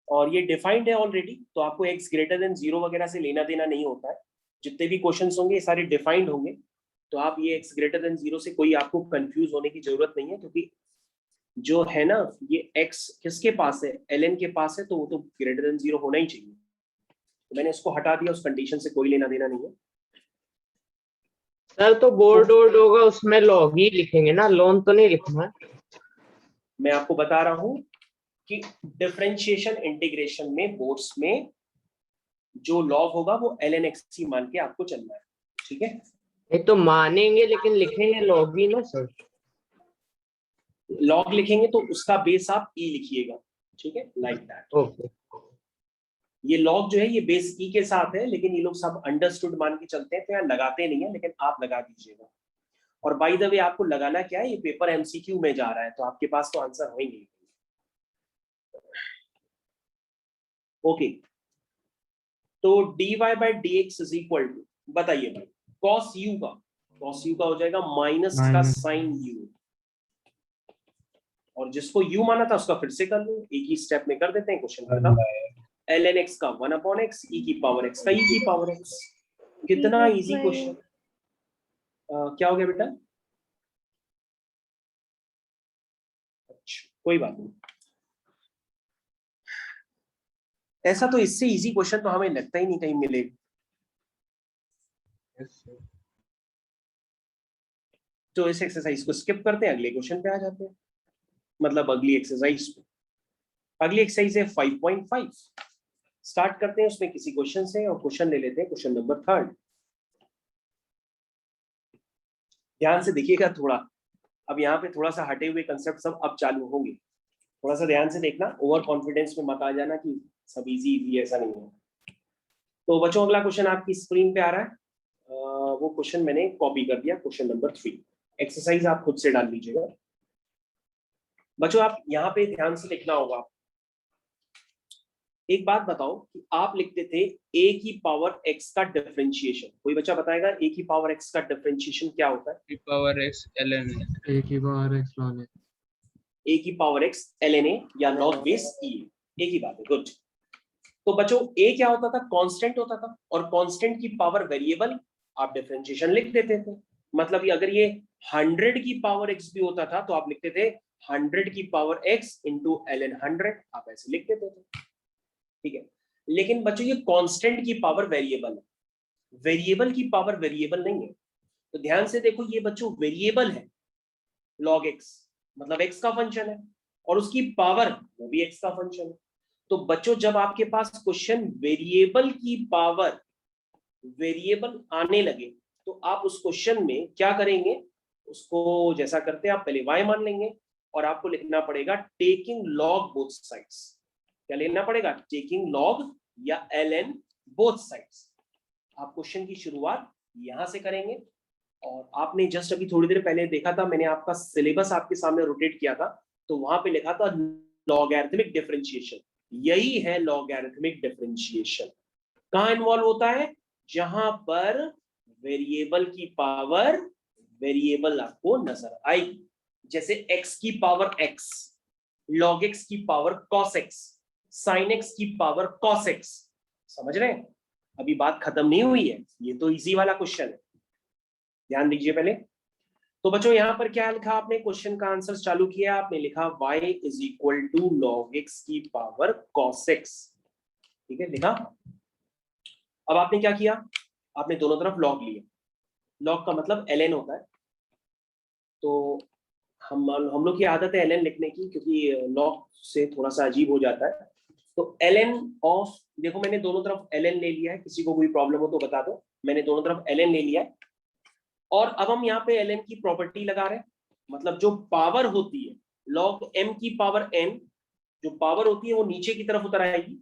और ये डिफाइंड है ऑलरेडी, तो आपको x ग्रेटर देन 0 वगैरह से लेना देना नहीं होता है। जितने भी क्वेश्चंस होंगे ये सारे डिफाइंड होंगे, तो आप ये x ग्रेटर देन 0 से कोई आपको कंफ्यूज होने की जरूरत नहीं है, क्योंकि जो है ना ये x किसके पास है, ln के पास है, तो वो तो ग्रेटर देन 0 होना ही चाहिए। तो मैंने उसको हटा दिया, उस कंडीशन से कोई लेना देना नहीं है। सर तो बोर्ड वोर्ड होगा उसमें लॉग ही लिखेंगे ना, लोन तो नहीं लिखना है? मैं आपको बता रहा हूं कि डिफरेंशिएशन इंटीग्रेशन में बोर्ड्स में जो लॉग होगा वो ln x ही मान के आपको चलना है, ठीक है। नहीं तो मानेंगे लेकिन लिखेंगे लॉग ही ना सर। लॉग लिखेंगे तो उसका बेस आप e लिखिएगा, ठीक है, लाइक दैट। ओके। ये लॉग जो है ये बेस e के साथ है, लेकिन ये लोग सब अंडरस्टूड मान के चलते हैं, तो यहाँ लगाते नहीं है, लेकिन आप लगा दीजिएगा। और बाय द वे आपको लगाना क्या है, ये पेपर एमसीक्यू में जा रहा है, तो आपके पास तो आंसर होंगे। ओके, तो dy by dx is equal to, बताइए भाई, cos u का हो जाएगा माइनस का साइन u, और जिसको u माना था उसका फिर से कर लो, एक ही स्टेप में कर देते हैं क्वेश्चन खत्म। ln x का 1/x, e की पावर x का e की पावर x। कितना इजी क्वेश्चन। क्या हो गया बेटा? अच्छा कोई बात नहीं, ऐसा तो इससे इजी क्वेश्चन तो हमें लगता ही नहीं कहीं मिलेगा। तो इस एक्सरसाइज को स्किप करते हैं, अगले क्वेश्चन पे आ जाते हैं, मतलब अगली एक्सरसाइज पे। अगली एक्सरसाइज है 5.5। स्टार्ट करते हैं उसमें किसी क्वेश्चन से, और क्वेश्चन ले लेते हैं क्वेश्चन नंबर 3। ध्यान से देखिएगा थोड़ा, अब यहाँ पे थोड़ा सा हटे हुए कंसेप्ट सब अब चालू होंगे, थोड़ा सा ध्यान से देखना, ओवर कॉन्फिडेंस में मत आ जाना कि सब इजी इजी, ऐसा नहीं है। तो बच्चों अगला क्वेश्चन आपकी स्क्रीन पे आ रहा है, वो क्वेश्चन मैंने कॉपी कर दिया, क्वेश्चन नंबर 3। एक्सरसाइज आप खुद से डाल लीजिएगा। बच्चों आप यहाँ पे ध्यान से लिखना होगा। एक बात बताओ कि आप लिखते थे a की पावर x का डिफरेंशिएशन, कोई बच्चा बताएगा a की पावर x का डिफरेंशिएशन क्या होता है? e power x ln a की power x ln a, a की पावर x ln a या log बेस e, एक ही बात है, गुड। तो बच्चों a क्या होता था? कांस्टेंट होता था, और कांस्टेंट की पावर वेरिएबल आप डिफरेंशिएशन लिख देते थे। मतलब ये अगर ये 100 की पावर x भी होता था तो आप लिखते थे 100 की पावर x इंटू ln 100, आप ऐसे लिख देते थे, ठीक है। लेकिन बच्चों ये कांस्टेंट की पावर वेरिएबल है, वेरिएबल की पावर वेरिएबल नहीं है। तो ध्यान से देखो, ये बच्चों वेरिएबल है log x, मतलब x का फंक्शन है, और उसकी पावर वो भी x का फंक्शन है। तो बच्चों जब आपके पास क्वेश्चन वेरिएबल की पावर वेरिएबल आने लगे तो आप उस क्वेश्चन में क्या करेंगे, उसको जैसा करते हैं आप पहले y मान लेंगे, और आपको लिखना पड़ेगा टेकिंग log बोथ साइड्स। क्या लेना पड़ेगा? टेकिंग log या ln बोथ साइड्स। आप क्वेश्चन की शुरुआत यहां से करेंगे, और आपने जस्ट अभी थोड़ी देर पहले देखा था, मैंने आपका सिलेबस आपके सामने रोटेट किया था, तो वहां पे लिखा था लॉगरिथमिक डिफरेंशिएशन। यही है लॉगरिथमिक डिफरेंशिएशन। कहां इन्वॉल्व होता है? जहां पर वेरिएबल की पावर वेरिएबल आपको नजर आएगी, जैसे x की पावर x, log x की power cos x, sin x की पावर cos x। समझ रहे हैं? अभी बात खत्म नहीं हुई है, ये तो इजी वाला क्वेश्चन है, ध्यान दीजिए पहले। तो बच्चों यहां पर क्या लिखा आपने? क्वेश्चन का आंसर चालू किया, आपने लिखा y is equal to log x की पावर cos x, ठीक है, लिखा। अब आपने क्या किया? आपने दोनों तरफ log लिया, log का मतलब ln होता है, तो हम लोग की आदत है ln लिखने की, क्योंकि log से थोड़ा सा अजीब हो जाता है। तो ln ऑफ, देखो मैंने दोनों तरफ ln ले लिया है, किसी को कोई प्रॉब्लम हो तो बता दो, मैंने दोनों तरफ ln ले लिया है। और अब हम यहाँ पे ln की प्रॉपर्टी लगा रहे हैं, मतलब जो पावर होती है log m की पावर n, जो पावर होती है वो नीचे की तरफ उतर आएगी,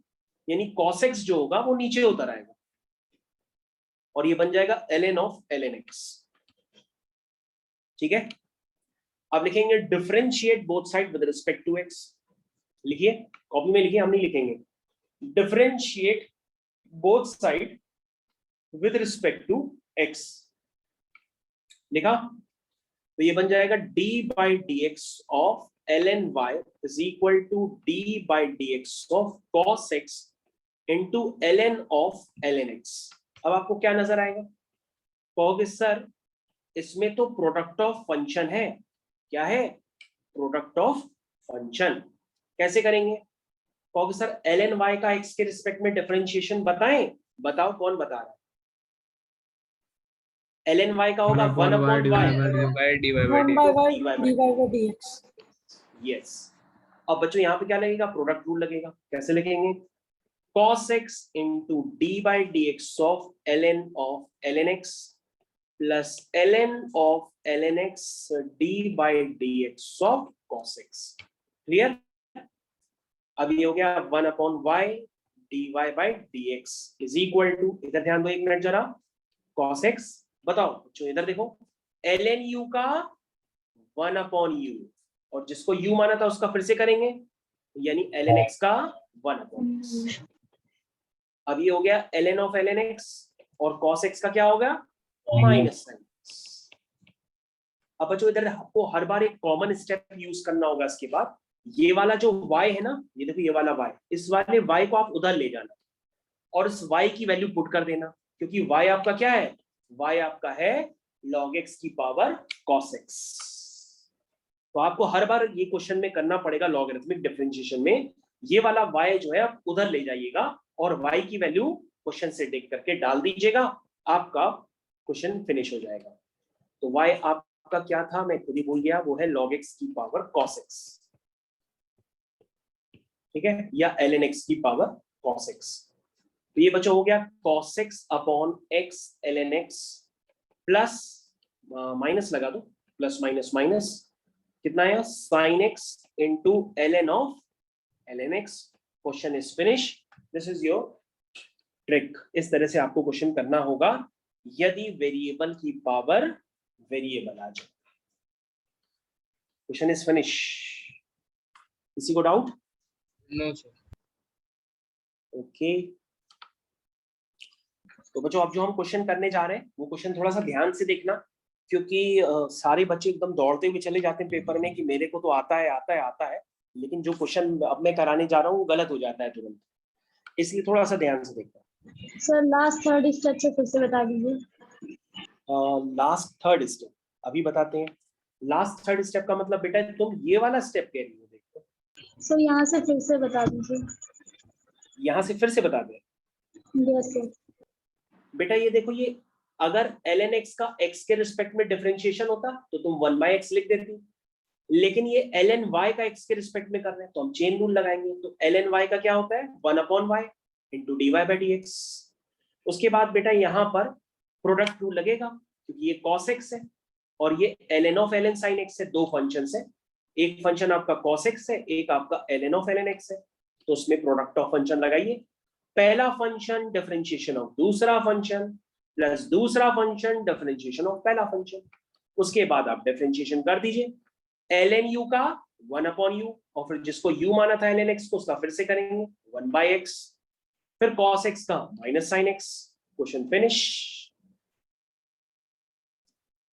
यानी cos x जो होगा वो नीचे उतर आएगा, और ये बन जाएगा ln ऑफ ln x, ठीक है। अब लिखेंगे differentiate both side with respect to x। लिखिए, कॉपी में लिखिए, हम नहीं लिखेंगे, differentiate both side with respect to x। लिखा? तो ये बन जाएगा d by d x of ln y is equal to d by d x of cos x into ln of ln x। अब आपको क्या नजर आएगा? कहोगे सर इसमें तो प्रोडक्ट ऑफ फंक्शन है। क्या है? Product of function. कैसे करेंगे? कहोगे सर ln y का x के रिस्पेक्ट में डिफरेंशिएशन बताएं। बताओ कौन बता रहा है? ln y का होगा 1 अपॉन y। यस। अब बच्चों यहाँ पे क्या लगेगा? प्रोडक्ट रूल लगेगा। कैसे लगेंगे? cos x into d by d x of ln x plus ln of ln x d by d x of cos x। Clear? अब ये हो गया 1 upon y dy by dx is equal to, इधर ध्यान दो एक minute जरा, cos x। बताओ बच्चों इधर देखो, ln u का 1 अपॉन u, और जिसको u माना था उसका फिर से करेंगे, यानी ln x का 1 अपॉन x। अब ये हो गया ln ऑफ ln x, और cos x का क्या होगा? Minus sine. अब बच्चों इधर आपको हर बार एक कॉमन स्टेप यूज करना होगा। इसके बाद ये वाला जो y है ना, ये देखो ये वाला y, इस वाले y को आप उधर ले जाना और इस y की वैल्यू पुट कर देना, क्योंकि y आपका क्या है? y आपका है log x की पावर cos x। तो आपको हर बार ये क्वेश्चन में करना पड़ेगा लॉगरिथमिक डिफरेंशिएशन में, ये वाला y जो है आप उधर ले जाइएगा और y की वैल्यू क्वेश्चन से देख करके डाल दीजिएगा, आपका क्वेश्चन फिनिश हो जाएगा। तो y आपका क्या था मैं खुद ही भूल गया, वो है log x की पावर cos x, ठीक है, या ln x की पावर cos x। तो ये बच्चा हो गया cos x upon x ln x plus minus लगा दो, प्लस माइनस माइनस कितना है? sin x into ln of ln x। Question is finish. This is your trick. इस तरह से आपको क्वेश्चन करना होगा यदि वेरिएबल की पावर वेरिएबल आ जाए। Question is finish. किसी को डाउट? No sir. ओके। तो बच्चों अब जो हम क्वेश्चन करने जा रहे हैं वो क्वेश्चन थोड़ा सा ध्यान से देखना, क्योंकि सारे बच्चे एकदम दौड़ते हुए चले जाते हैं पेपर में कि मेरे को तो आता है आता है आता है, लेकिन जो क्वेश्चन अब मैं कराने जा रहा हूँ वो गलत हो जाता है तुरंत, इसलिए थोड़ा सा ध्यान से देखना। सर लास्ट थर्ड स्टेप से फिर से बता दीजिए। लास्ट थर्ड स्टेप अभी बताते हैं। लास्ट थर्ड स्टेप का मतलब बेटा तुम ये वाला स्टेप कह रही हो, देखो सर यहाँ से फिर से बता दीजिए। यहाँ से फिर से बता दें। Yes sir. बेटा ये देखो, ये अगर ln x का x के रिस्पेक्ट में डिफरेंशिएशन होता तो तुम 1/x लिख देती, लेकिन ये ln y का x के रिस्पेक्ट में कर रहे हैं तो हम चेन रूल लगाएंगे। तो ln y का क्या होता है? 1 upon y into d y by d x. उसके बाद बेटा यहाँ पर प्रोडक्ट रूल लगेगा, क्योंकि ये cos x है और ये ln of ln sin x है। दो फंक्शन है, एक फंक्शन आपका cos x है, एक आपका ln ऑफ ln x है, तो उसमें प्रोडक्ट ऑफ फंक्शन लगाइए। पहला फंक्शन डिफरेंशिएशन ऑफ दूसरा फंक्शन प्लस दूसरा फंक्शन डिफरेंशिएशन ऑफ पहला फंक्शन। उसके बाद आप डिफरेंशिएशन कर दीजिए, ln u का 1 अपॉन u, और फिर जिसको u माना था ln x को उसका फिर से करेंगे 1/x, फिर cos x का minus sin x। Question finish.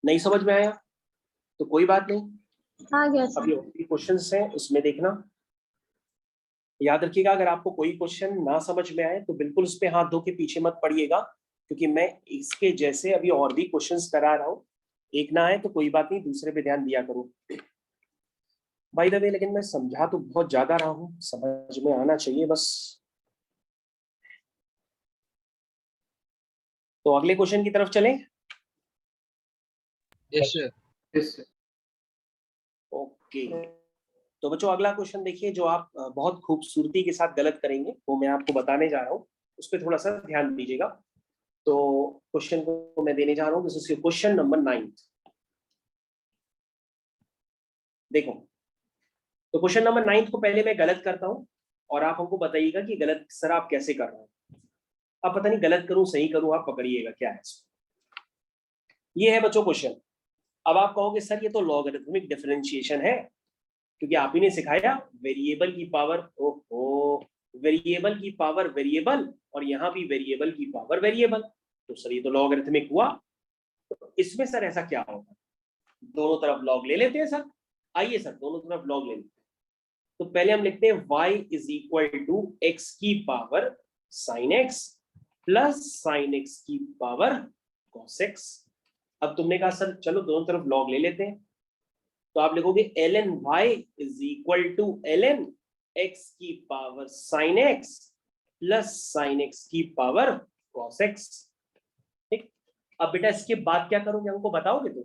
नहीं समझ में आया तो कोई बात नहीं, आ गया सर। अभी और भी क्वेश्चंस हैं उसमें देखना। याद रखिएगा अगर आपको कोई क्वेश्चन ना समझ में आए तो बिल्कुल उस पर हाथ धो के पीछे मत पड़िएगा, क्योंकि मैं इसके जैसे अभी और भी क्वेश्चंस करा रहा हूँ। एक ना आए तो कोई बात नहीं, दूसरे पे ध्यान दिया करो। बाय द वे लेकिन मैं समझा तो बहुत ज्यादा रहा हूँ, समझ में आना चाहिए बस। तो अगले क्वेश्चन की तरफ चलें। Yes sir. Yes sir. Okay, तो बच्चों अगला क्वेश्चन देखिए, जो आप बहुत खूबसूरती के साथ गलत करेंगे वो मैं आपको बताने जा रहा हूँ, उस पर थोड़ा सा ध्यान दीजिएगा। तो क्वेश्चन को मैं देने जा रहा हूँ, दिस इज क्वेश्चन नंबर 9। देखो, तो क्वेश्चन नंबर 9 को पहले मैं गलत करता हूँ और आप हमको बताइएगा कि गलत सर आप कैसे कर रहे हैं। अब पता नहीं गलत करूं सही करूं, आप पकड़िएगा क्या है। ये है बच्चों क्वेश्चन। अब आप कहोगे सर ये तो लॉगरिथमिक डिफरेंशिएशन है, क्योंकि आप ही ने सिखाया वेरिएबल की पावर। ओहो, वेरिएबल की पावर वेरिएबल और यहाँ भी वेरिएबल की पावर वेरिएबल, तो सर ये तो लॉगरिथमिक हुआ। तो इसमें सर ऐसा क्या होगा, दोनों तरफ लॉग ले लेते हैं सर। आइए सर दोनों तरफ लॉग ले लेते हैं। तो पहले हम लिखते हैं y is equal to x की power sin x plus sin x की पावर cos x। अब तुमने कहा सर चलो दोनों तरफ लॉग ले लेते हैं, तो आप लिखोगे ln y is equal to ln x की power sin x plus sin x की पावर cos x। ठीक, अब बेटा इसके बाद क्या करोगे हमको बताओगे तुम?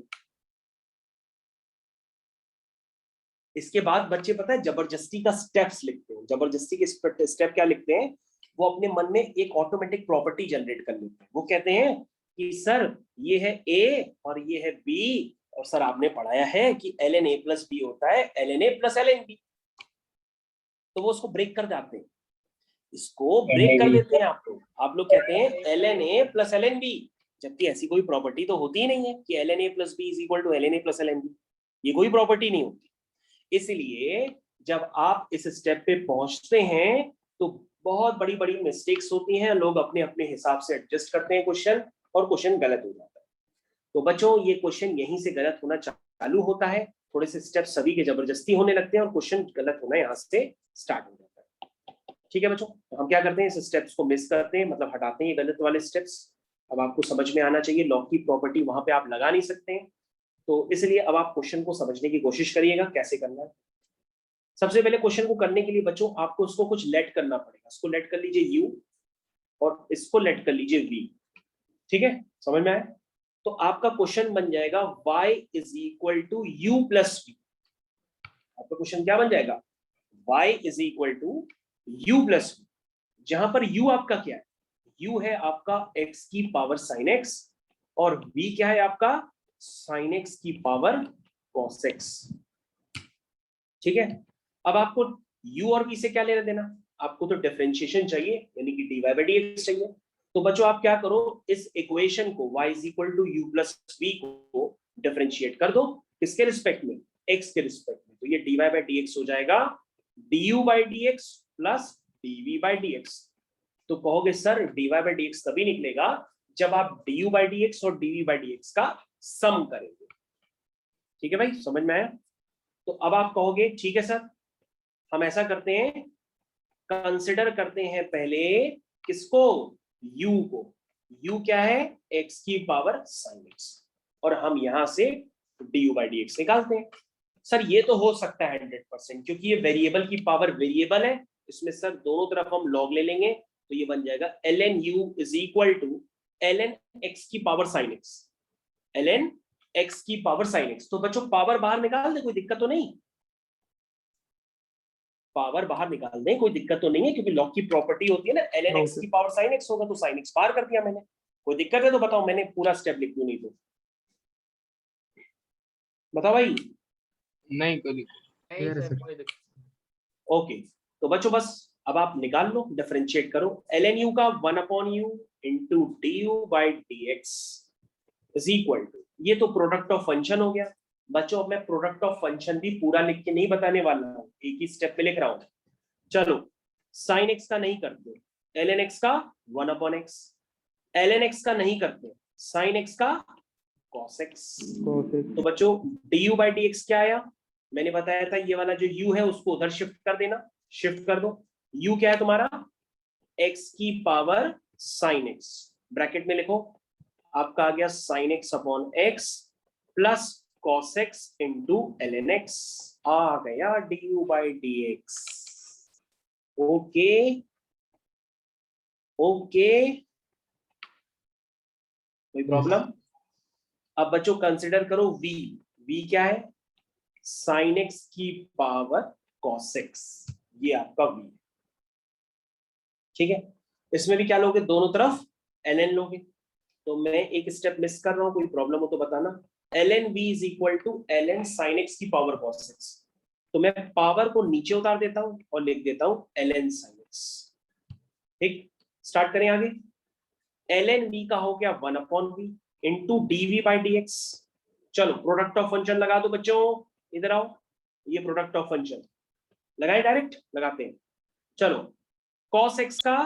इसके बाद बच्चे पता है जबरदस्ती का स्टेप्स लिखते हैं। जबरदस्ती के स्टेप क्या लिखते हैं, वो अपने मन में एक ऑटोमेटिक प्रॉपर्टी जनरेट कर लेते हैं। वो कहते हैं कि सर ये है a और ये है b, और सर आपने पढ़ाया है कि ln a प्लस b होता है ln a plus ln b। तो वो उसको ब्रेक कर जाते हैं, इसको ब्रेक कर देते हैं आप लोग कहते हैं ln a plus ln b, जबकि ऐसी कोई प्रॉपर्टी तो होती ही नहीं है कि ln a plus b is equal to ln a plus ln b। ये कोई प्रॉपर्टी नहीं होती। इसलिए जब आप इस स्टेप पे पहुंचते हैं तो बहुत बड़ी बड़ी मिस्टेक्स होती हैं, लोग अपने अपने हिसाब से एडजस्ट करते हैं क्वेश्चन और क्वेश्चन गलत हो जाता है। तो बच्चों ये क्वेश्चन यहीं से गलत होना चालू होता है, थोड़े से स्टेप सभी के जबरदस्ती होने लगते हैं और क्वेश्चन गलत होना यहाँ से स्टार्ट हो जाता है। ठीक है बच्चों, तो हम क्या करते हैं, इस स्टेप्स को मिस करते हैं, मतलब हटाते हैं ये गलत वाले स्टेप्स। अब आपको समझ में आना चाहिए लॉग की प्रॉपर्टी वहां पे आप लगा नहीं सकते हैं, तो इसलिए अब आप क्वेश्चन को समझने की कोशिश करिएगा कैसे करना है। सबसे पहले क्वेश्चन को करने के लिए बच्चों आपको उसको कुछ लेट करना पड़ेगा। इसको लेट कर लीजिए u और इसको लेट कर लीजिए v। ठीक है, समझ में आया? तो आपका क्वेश्चन बन जाएगा y is equal to u plus v। आपका क्वेश्चन क्या बन जाएगा, y is equal to u plus v, जहां पर u आपका क्या है, u है आपका x की पावर sin x और v क्या है आपका sin x की पावर cos x। ठीक है, अब आपको u और v से क्या लेना देना, आपको तो डिफरेंशिएशन चाहिए यानी कि dy by dx चाहिए। तो बच्चों आप क्या करो, इस इक्वेशन को y is equal to u plus v को डिफरेंशिएट कर दो, किसके रिस्पेक्ट में, x के रिस्पेक्ट में। तो ये dy by dx हो जाएगा du by dx plus dv by dx। तो कहोगे सर dy by dx तभी निकलेगा जब आप du by dx और dv by dx का सम करेंगे। ठीक है भाई, समझ में आया? तो अब आप कहोगे ठीक है सर, हम ऐसा करते हैं, कंसिडर करते हैं पहले किसको, u को। u क्या है, x की पावर sin x, और हम यहां से du by dx निकालते हैं। सर ये तो हो सकता है 100%, क्योंकि ये वेरिएबल की पावर वेरिएबल है, इसमें सर दोनों तरफ हम लॉग ले लेंगे, तो ये बन जाएगा ln u is equal to ln x की power sin x, ln x की पावर sin x। तो बच्चों पावर बाहर निकाल दे, कोई दिक्कत तो नहीं, पावर बाहर निकाल दें कोई दिक्कत तो नहीं है, क्योंकि लॉग की प्रॉपर्टी होती है ना ln x की पावर sin x होगा, तो sin x बाहर कर दिया मैंने। कोई दिक्कत है तो बताओ, मैंने पूरा स्टेप लिख दूं, नहीं तो बताओ भाई। नहीं कोई दिक्कत Clear है सर। कोई दिक्कत। ओके, तो बच्चों बस अब आप निकाल लो, डिफरेंशिएट करो। ln u का 1/u इंटू du by dx is equal to, ये तो प्रोडक्ट ऑफ फंक्शन हो गया। बच्चों अब मैं प्रोडक्ट ऑफ फंक्शन भी पूरा लिख के नहीं बताने वाला हूँ, एक ही स्टेप पे लिख रहा हूँ। चलो sin x का नहीं करते, ln x का 1/x, ln x का नहीं करते, sin x का cos x। तो बच्चों du by dx क्या आया, मैंने बताया था ये वाला जो u है उसको उधर शिफ्ट कर देना, शिफ्ट कर दो। u क्या है तुम्हारा, x की पावर sin x, ब्रैकेट में लिखो, आपका आ गया sin x upon x plus cos x into ln x, आ गया du by dx। Okay okay, कोई प्रॉब्लम? अब बच्चों कंसिडर करो v, v क्या है, sin x की पावर cos x, ये आपका v। ठीक है, इसमें भी क्या लोगे, दोनों तरफ ln लोगे। तो मैं एक स्टेप मिस कर रहा हूं, कोई प्रॉब्लम हो तो बताना। ln v is equal to ln sin x की पावर cos x, तो मैं पावर को नीचे उतार देता हूं और लिख देता हूं ln sin x। ठीक, स्टार्ट करें आगे। ln v का हो गया 1/v into dv by dx। चलो प्रोडक्ट ऑफ फंक्शन लगा दो बच्चों, इधर आओ, ये प्रोडक्ट ऑफ फंक्शन लगाए, डायरेक्ट लगाते हैं। चलो cos x का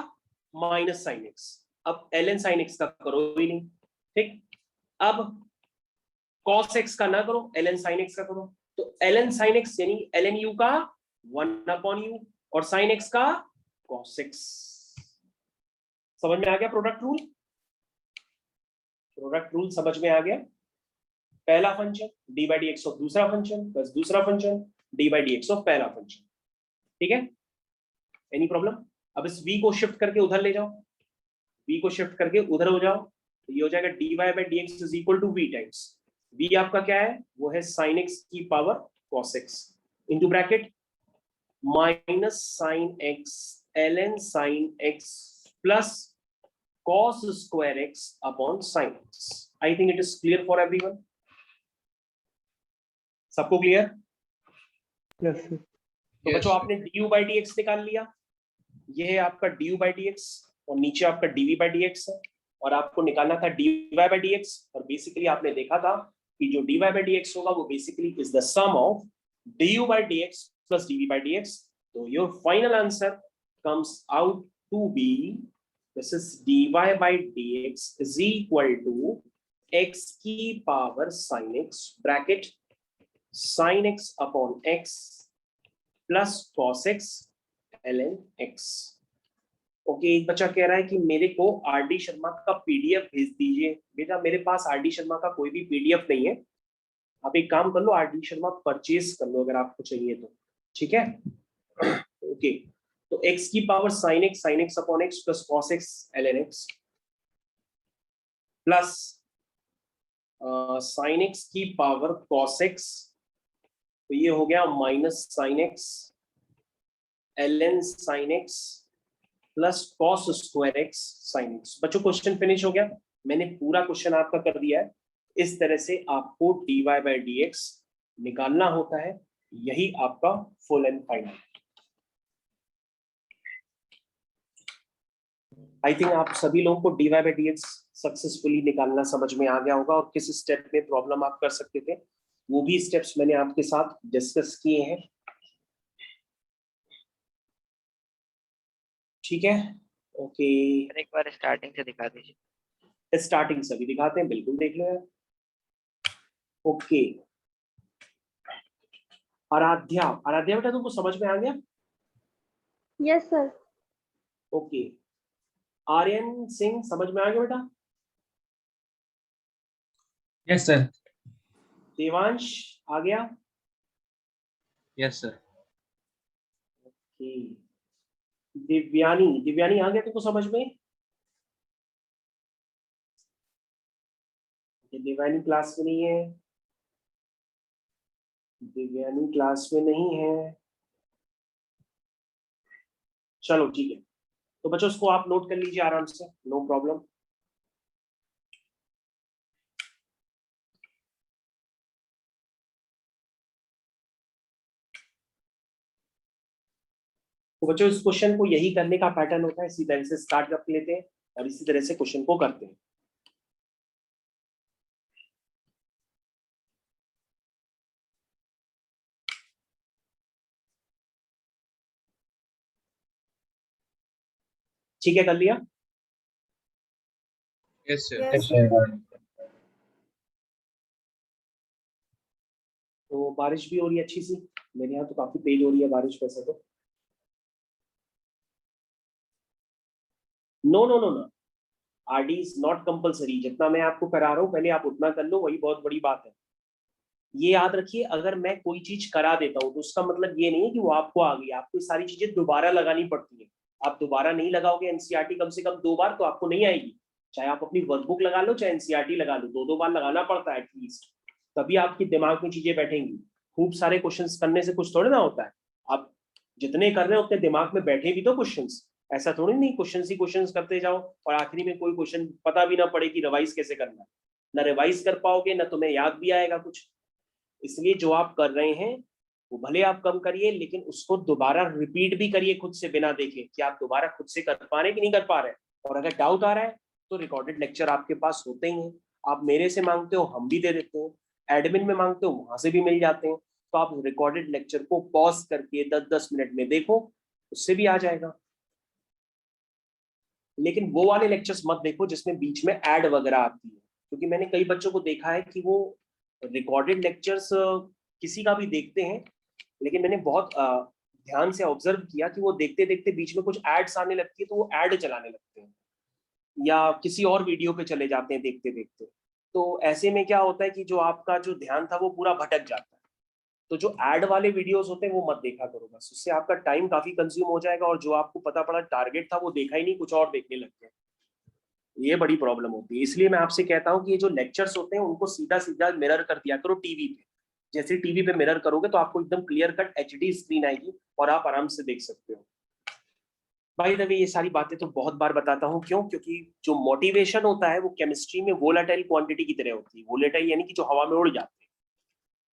माइनस साइन x। अब ln sin x का करो ही नहीं, ठीक। अब cos x का ना करो, ln sin x का करो। तो ln sin x यानी ln u का 1/u और sin x का cos x। समझ में आ गया प्रोडक्ट रूल? प्रोडक्ट रूल समझ में आ गया। पहला function D by d x of दूसरा फंक्शन प्लस दूसरा function D by d x of पहला फंक्शन, ठीक है। Any problem? अब इस v को शिफ्ट करके उधर ले जाओ, v को शिफ्ट करके उधर हो जाओ, तो ये हो जाएगा dy by d x is equal to v times v आपका क्या है, वो है sin x की power cos x into bracket minus sin x ln sin x plus cos square x upon sin x। I think it is clear for everyone। सबको clear? Yes sir. तो बच्चों आपने du by dx निकाल लिया, ये है आपका du by dx और नीचे आपका dv by dx है, और आपको निकालना था dy by dx, और बेसिकली आपने देखा था कि जो dy by dx होगा वो basically is the sum of du by dx plus dv by dx। तो your final answer comes out to be this is dy by dx is equal to x की power sin x bracket sin x upon x plus cos x ln x। Okay, एक बच्चा कह रहा है कि मेरे को आर डी शर्मा का पीडीएफ भेज दीजिए। बेटा मेरे पास आर डी शर्मा का कोई भी पीडीएफ नहीं है, आप एक काम कर लो, आर डी शर्मा परचेज कर लो अगर आपको चाहिए तो, ठीक है। ओके, तो x की power sin x upon x plus cos x ln x plus sin x की पावर cos x, तो ये हो गया minus sin x ln sin x plus cos square x sin x। बच्चों क्वेश्चन फिनिश हो गया, मैंने पूरा क्वेश्चन आपका कर दिया है। इस तरह से आपको dy बाई dx निकालना होता है, यही आपका full and final. I think आप सभी लोगों को dy बाई dx सक्सेसफुली निकालना समझ में आ गया होगा, और किस स्टेप में प्रॉब्लम आप कर सकते थे वो भी स्टेप्स मैंने आपके साथ डिस्कस किए हैं, ठीक है। ओके, एक बार स्टार्टिंग से दिखा दीजिए। स्टार्टिंग से भी दिखाते हैं, बिल्कुल देख लो यार। ओके, आराध्या, आराध्या बेटा तुमको समझ में आ गया? Yes sir. Okay, Aryan Singh समझ में आ गया बेटा? Yes sir. देवांश आ गया? Yes sir. Okay, Divyani, Divyani आ गया तुमको समझ में? दिव्यानी क्लास में नहीं है, दिव्यानी क्लास में नहीं है, चलो ठीक है। तो बच्चों इसको आप नोट कर लीजिए आराम से, नो प्रॉब्लम। तो बच्चों इस क्वेश्चन को यही करने का पैटर्न होता है, इसी तरह से स्टार्ट कर लेते हैं और इसी तरह से क्वेश्चन को करते हैं। ठीक है, कर लिया? Yes sir. Yes sir. तो बारिश भी हो रही है अच्छी सी, मेरे यहाँ तो काफी तेज हो रही है बारिश वैसे तो। No no no no, RD is not compulsory. जितना मैं आपको करा रहा हूँ पहले आप उतना कर लो, वही बहुत बड़ी बात है। ये याद रखिए, अगर मैं कोई चीज करा देता हूँ तो उसका मतलब ये नहीं है कि वो आपको आ गई। आपको ये सारी चीजें दोबारा लगानी पड़ती है, आप दोबारा नहीं लगाओगे एनसीईआरटी कम से कम 2 बार तो आपको नहीं आएगी। चाहे आप अपनी वर्कबुक लगा लो चाहे एनसीईआरटी लगा लो, 2 बार लगाना पड़ता है एटलीस्ट, तभी आपके दिमाग में चीजें बैठेंगी। खूब सारे क्वेश्चंस करने से कुछ थोड़ा ना होता है, आप जितने कर रहे हो उतने दिमाग में बैठे भी तो क्वेश्चंस। ऐसा थोड़ी नहीं क्वेश्चंस ही क्वेश्चंस करते जाओ और आखिरी में कोई क्वेश्चन पता भी ना पड़े कि रिवाइज कैसे करना है। ना रिवाइज कर पाओगे ना तुम्हें याद भी आएगा कुछ। इसलिए जो आप कर रहे हैं वो भले आप कम करिए, लेकिन उसको दोबारा रिपीट भी करिए खुद से बिना देखे कि आप दोबारा खुद से कर पा रहे कि नहीं कर पा रहे। और अगर डाउट आ रहा है तो रिकॉर्डेड लेक्चर आपके पास होते ही हैं, आप मेरे से मांगते हो हम भी दे देते हैं, एडमिन में मांगते हो वहां से भी मिल जाते हैं। तो आप रिकॉर्डेड लेक्चर को पॉज करके 10-10 मिनट में देखो, उससे भी आ जाएगा। लेकिन वो वाले लेक्चर्स मत देखो जिसमें बीच में ऐड वगैरह आती है, क्योंकि मैंने कई बच्चों को देखा है कि वो रिकॉर्डेड लेक्चर्स किसी का भी देखते हैं, लेकिन मैंने बहुत ध्यान से ऑब्जर्व किया कि वो देखते देखते बीच में कुछ एड्स आने लगती है तो वो ऐड चलाने लगते हैं या किसी और वीडियो पे चले जाते हैं देखते देखते। तो ऐसे में क्या होता है कि जो आपका जो ध्यान था वो पूरा भटक जाता है। तो जो ऐड वाले वीडियोस होते हैं वो मत देखा करो, बस उससे आपका टाइम काफी कंज्यूम हो जाएगा और जो आपको पता पड़ा टारगेट था वो देखा ही नहीं, कुछ और देखने लग गए। ये बड़ी प्रॉब्लम होती है। इसलिए मैं आपसे कहता हूँ कि ये जो लेक्चर्स होते हैं उनको सीधा सीधा मिरर कर दिया करो टीवी पे। जैसे टीवी पे मिरर करोगे तो आपको एकदम क्लियर कट एचडी स्क्रीन आएगी और आप आराम से देख सकते हो। भाई द वे ये सारी बातें तो बहुत बार बताता हूँ, क्यों? क्योंकि जो मोटिवेशन होता है वो केमिस्ट्री में वोलेटाइल क्वांटिटी की तरह होती है। वोलेटाइल यानी कि जो हवा में उड़ जाते हैं,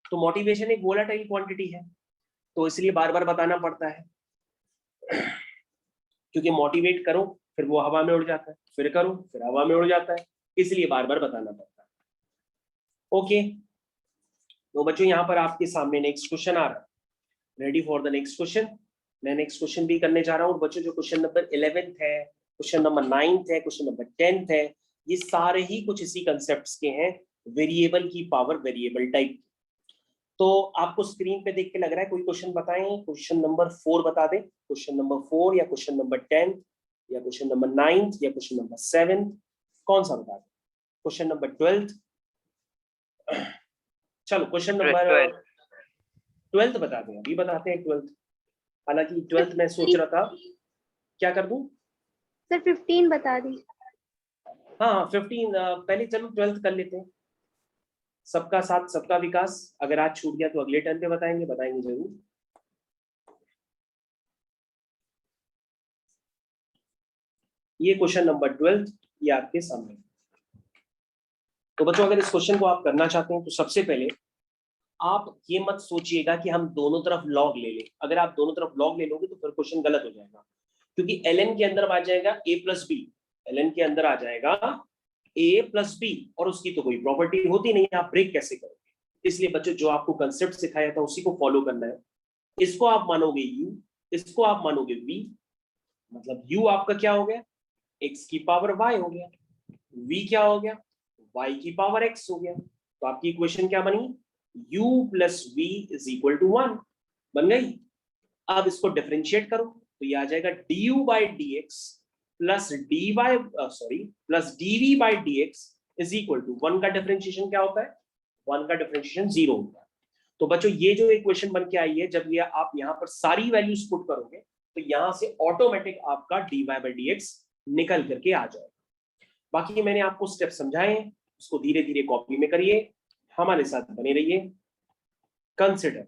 तो मोटिवेशन एक वोलेटाइल क्वांटिटी है, तो इसलिए बार बार बताना पड़ता है। क्योंकि मोटिवेट करो फिर वो हवा में उड़ जाता है, फिर करो फिर हवा में उड़ जाता है, इसलिए बार बार बताना पड़ता है। ओके, तो बच्चों यहाँ पर आपके सामने नेक्स्ट क्वेश्चन आ रहा है। Ready for the next question? मैं नेक्स्ट क्वेश्चन भी करने जा रहा हूँ। बच्चों जो क्वेश्चन नंबर 11th है, क्वेश्चन नंबर 9th है, क्वेश्चन नंबर 10th है, ये सारे ही कुछ इसी कंसेप्ट के हैं, वेरिएबल की पावर वेरिएबल टाइप। तो आपको स्क्रीन पे देख के लग रहा है कोई क्वेश्चन बताएं? क्वेश्चन नंबर 4 बता दें, क्वेश्चन नंबर 4 या क्वेश्चन नंबर 10 या क्वेश्चन नंबर 9 या क्वेश्चन नंबर 7, कौन सा बता दें? Question number 12? चलो क्वेश्चन नंबर 12th बता दें, अभी बताते हैं 12th। हालांकि 12th मैं सोच रहा था क्या कर दूं सर 15 बता दी। हाँ 15 पहले चलो 12th कर लेते हैं। सबका साथ सबका विकास, अगर आज छूट गया तो अगले टर्न पे बताएंगे जरूर। ये क्वेश्चन नंबर 12th ये आपके सामने। तो बच्चों अगर इस क्वेश्चन को आप करना चाहते हैं तो सबसे पहले आप ये मत सोचिएगा कि हम दोनों तरफ लॉग ले लें। अगर आप दोनों तरफ लॉग ले लोगे तो फिर क्वेश्चन गलत हो जाएगा, क्योंकि ln के अंदर आ जाएगा a प्लस बी, ln के अंदर आ जाएगा a प्लस बी, और उसकी तो कोई प्रॉपर्टी होती नहीं, आप ब्रेक कैसे करोगे? इसलिए बच्चों जो आपको कंसेप्ट सिखाया था उसी को फॉलो करना है। इसको आप मानोगे u, इसको आप मानोगे v, मतलब u आपका क्या हो गया? x की पावर y हो गया, v क्या हो गया? y की पावर x हो गया। तो आपकी इक्वेशन क्या बनी? u plus v is equal to 1 बन गई। अब इसको डिफरेंशिएट करो तो ये आ जाएगा du by dx plus plus dv by dx is equal to 1 का डिफरेंशिएशन क्या होता है? 1 का डिफरेंशिएशन 0 होता है। तो बच्चों ये जो इक्वेशन बन के आई है, जब ये आप यहाँ पर सारी वैल्यूज पुट करोगे तो यहाँ से ऑटोमेटिक आपका dy बाई dx निकल करके आ जाएगा। बाकी मैंने आपको स्टेप समझाए हैं, उसको धीरे धीरे कॉपी में करिए, हमारे साथ बने रहिए। कंसिडर,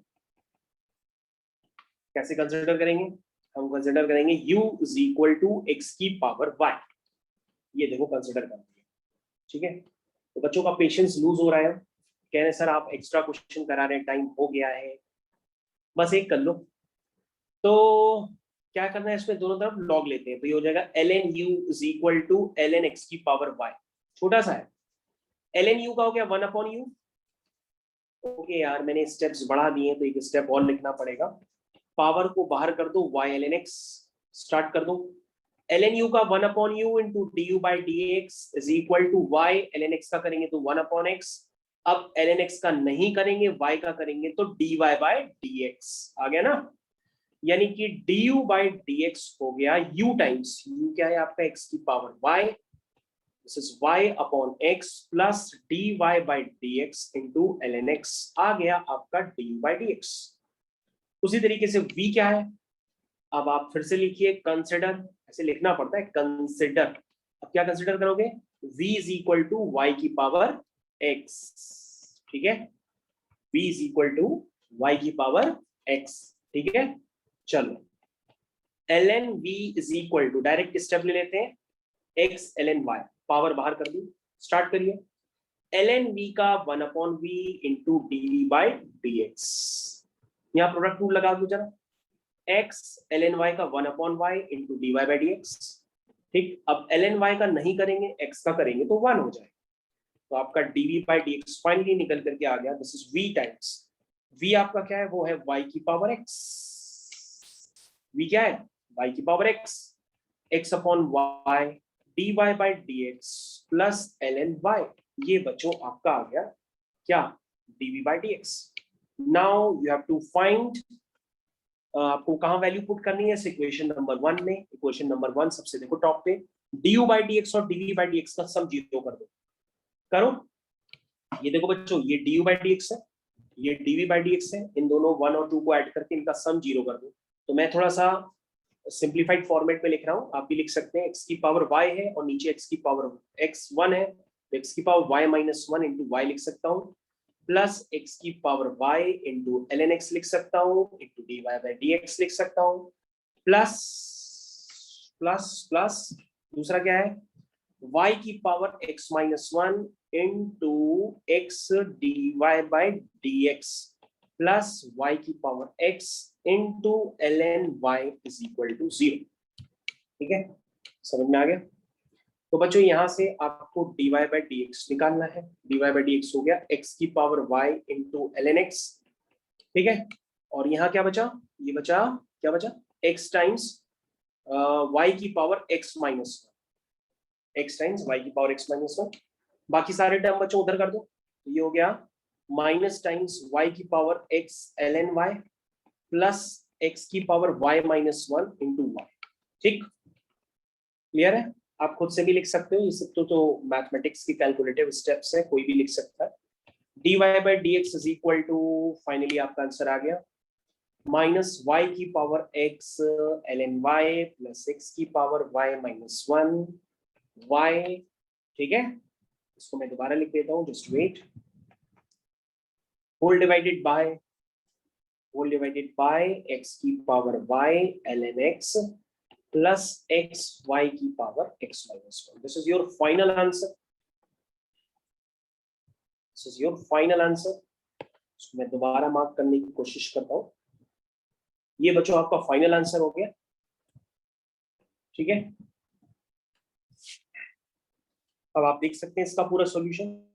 कैसे कंसिडर करेंगे? हम कंसिडर करेंगे u is equal to x की पावर y। ये देखो कंसिडर कर दिया, ठीक है। तो बच्चों का पेशेंस लूज हो रहा है, कह रहे हैं सर आप एक्स्ट्रा क्वेश्चन करा रहे हैं, टाइम हो गया है, बस एक कर लो। तो क्या करना है, इसमें दोनों तरफ लॉग लेते हैं, तो ये हो जाएगा ln u is equal to ln x की पावर y। छोटा सा है, ln u का हो गया 1 अपॉन u। ओके यार मैंने स्टेप्स बढ़ा दिए तो एक स्टेप और लिखना पड़ेगा। पावर को बाहर कर दो, y ln x स्टार्ट कर दो। ln u का 1 upon u into du by dx is equal to y ln x का करेंगे तो 1 अपॉन x। अब ln x का नहीं करेंगे, y का करेंगे तो dy बाई dx आ गया ना, यानी कि du बाई dx हो गया u टाइम्स u क्या है आपका x की power y, this is y upon x plus dy by dx into ln x आ गया आपका du बाई dx। उसी तरीके से v क्या है, अब आप फिर से लिखिए कंसिडर, ऐसे लिखना पड़ता है कंसिडर। अब क्या कंसिडर करोगे? v is equal to y की पावर x, ठीक है, v is equal to y की पावर x, ठीक है। चलो ln v is equal to, direct step ले लेते हैं, x ln y, पावर बाहर कर दी, स्टार्ट करिए। ln v का 1 upon v into dv by dx, यहाँ प्रोडक्ट रूल लगा दो जरा, x ln y का 1 upon y into dy by dx, ठीक। अब ln y का नहीं करेंगे, x का करेंगे तो 1 हो जाएगा, तो आपका dv बाई dx फाइनली निकल करके आ गया, this is v times, v आपका क्या है, वो है y की पावर x, v क्या है, y की power x, x upon y dy by dx plus ln y, ये बच्चों आपका आ गया क्या, dv by dx। Now you have to find, आपको कहाँ वैल्यू पुट करनी है, इक्वेशन नंबर 1 में। इक्वेशन नंबर 1 सबसे देखो टॉप पे, du by dx और dv by dx का सम 0 कर दो, करो। ये देखो बच्चों, ये du by dx है, ये dv by dx है, इन दोनों 1 और 2 को ऐड करके इनका सम 0 कर दो। तो मैं थोड़ा सा सिंप्लीफाइड फॉर्मेट में लिख रहा हूँ, आप भी लिख सकते हैं। x की पावर y है और नीचे x की पावर x1 है, तो x की power y minus 1 into y लिख सकता हूँ, प्लस x की power y into ln x लिख सकता हूँ, इंटू dy बाई dx लिख सकता हूँ, प्लस प्लस प्लस दूसरा क्या है, y की power x minus 1 into x dy by dx plus y की power x into ln y is equal to 0। ठीक है, समझ में आ गया। तो बच्चों यहां से आपको dy बाई dx निकालना है। dy बाई dx हो गया x की power y into ln x, ठीक है। और यहाँ क्या बचा, ये बचा, क्या बचा, x टाइम्स y की power x minus 1, x times y की पावर x माइनस 1। बाकी सारे टर्म बच्चों उधर कर दो, तो ये हो गया माइनस टाइम्स y की power x ln y plus x की power y minus 1 into y। ठीक, क्लियर है। आप खुद से भी लिख सकते हो, ये सब तो मैथमेटिक्स की कैलकुलेटिव स्टेप्स है, कोई भी लिख सकता है। dy by dx is equal to, finally आपका आंसर आ गया, माइनस y की power x ln y plus x की पावर y माइनस 1 y। ठीक है, इसको मैं दोबारा लिख देता हूँ, just wait. Whole divided by x की power y ln x plus x y की power x minus 1। This is your final answer, this is your final answer. इसको मैं दोबारा मार्क करने की कोशिश करता हूँ। ये बच्चों आपका फाइनल आंसर हो गया, ठीक है। अब आप देख सकते हैं इसका पूरा सॉल्यूशन।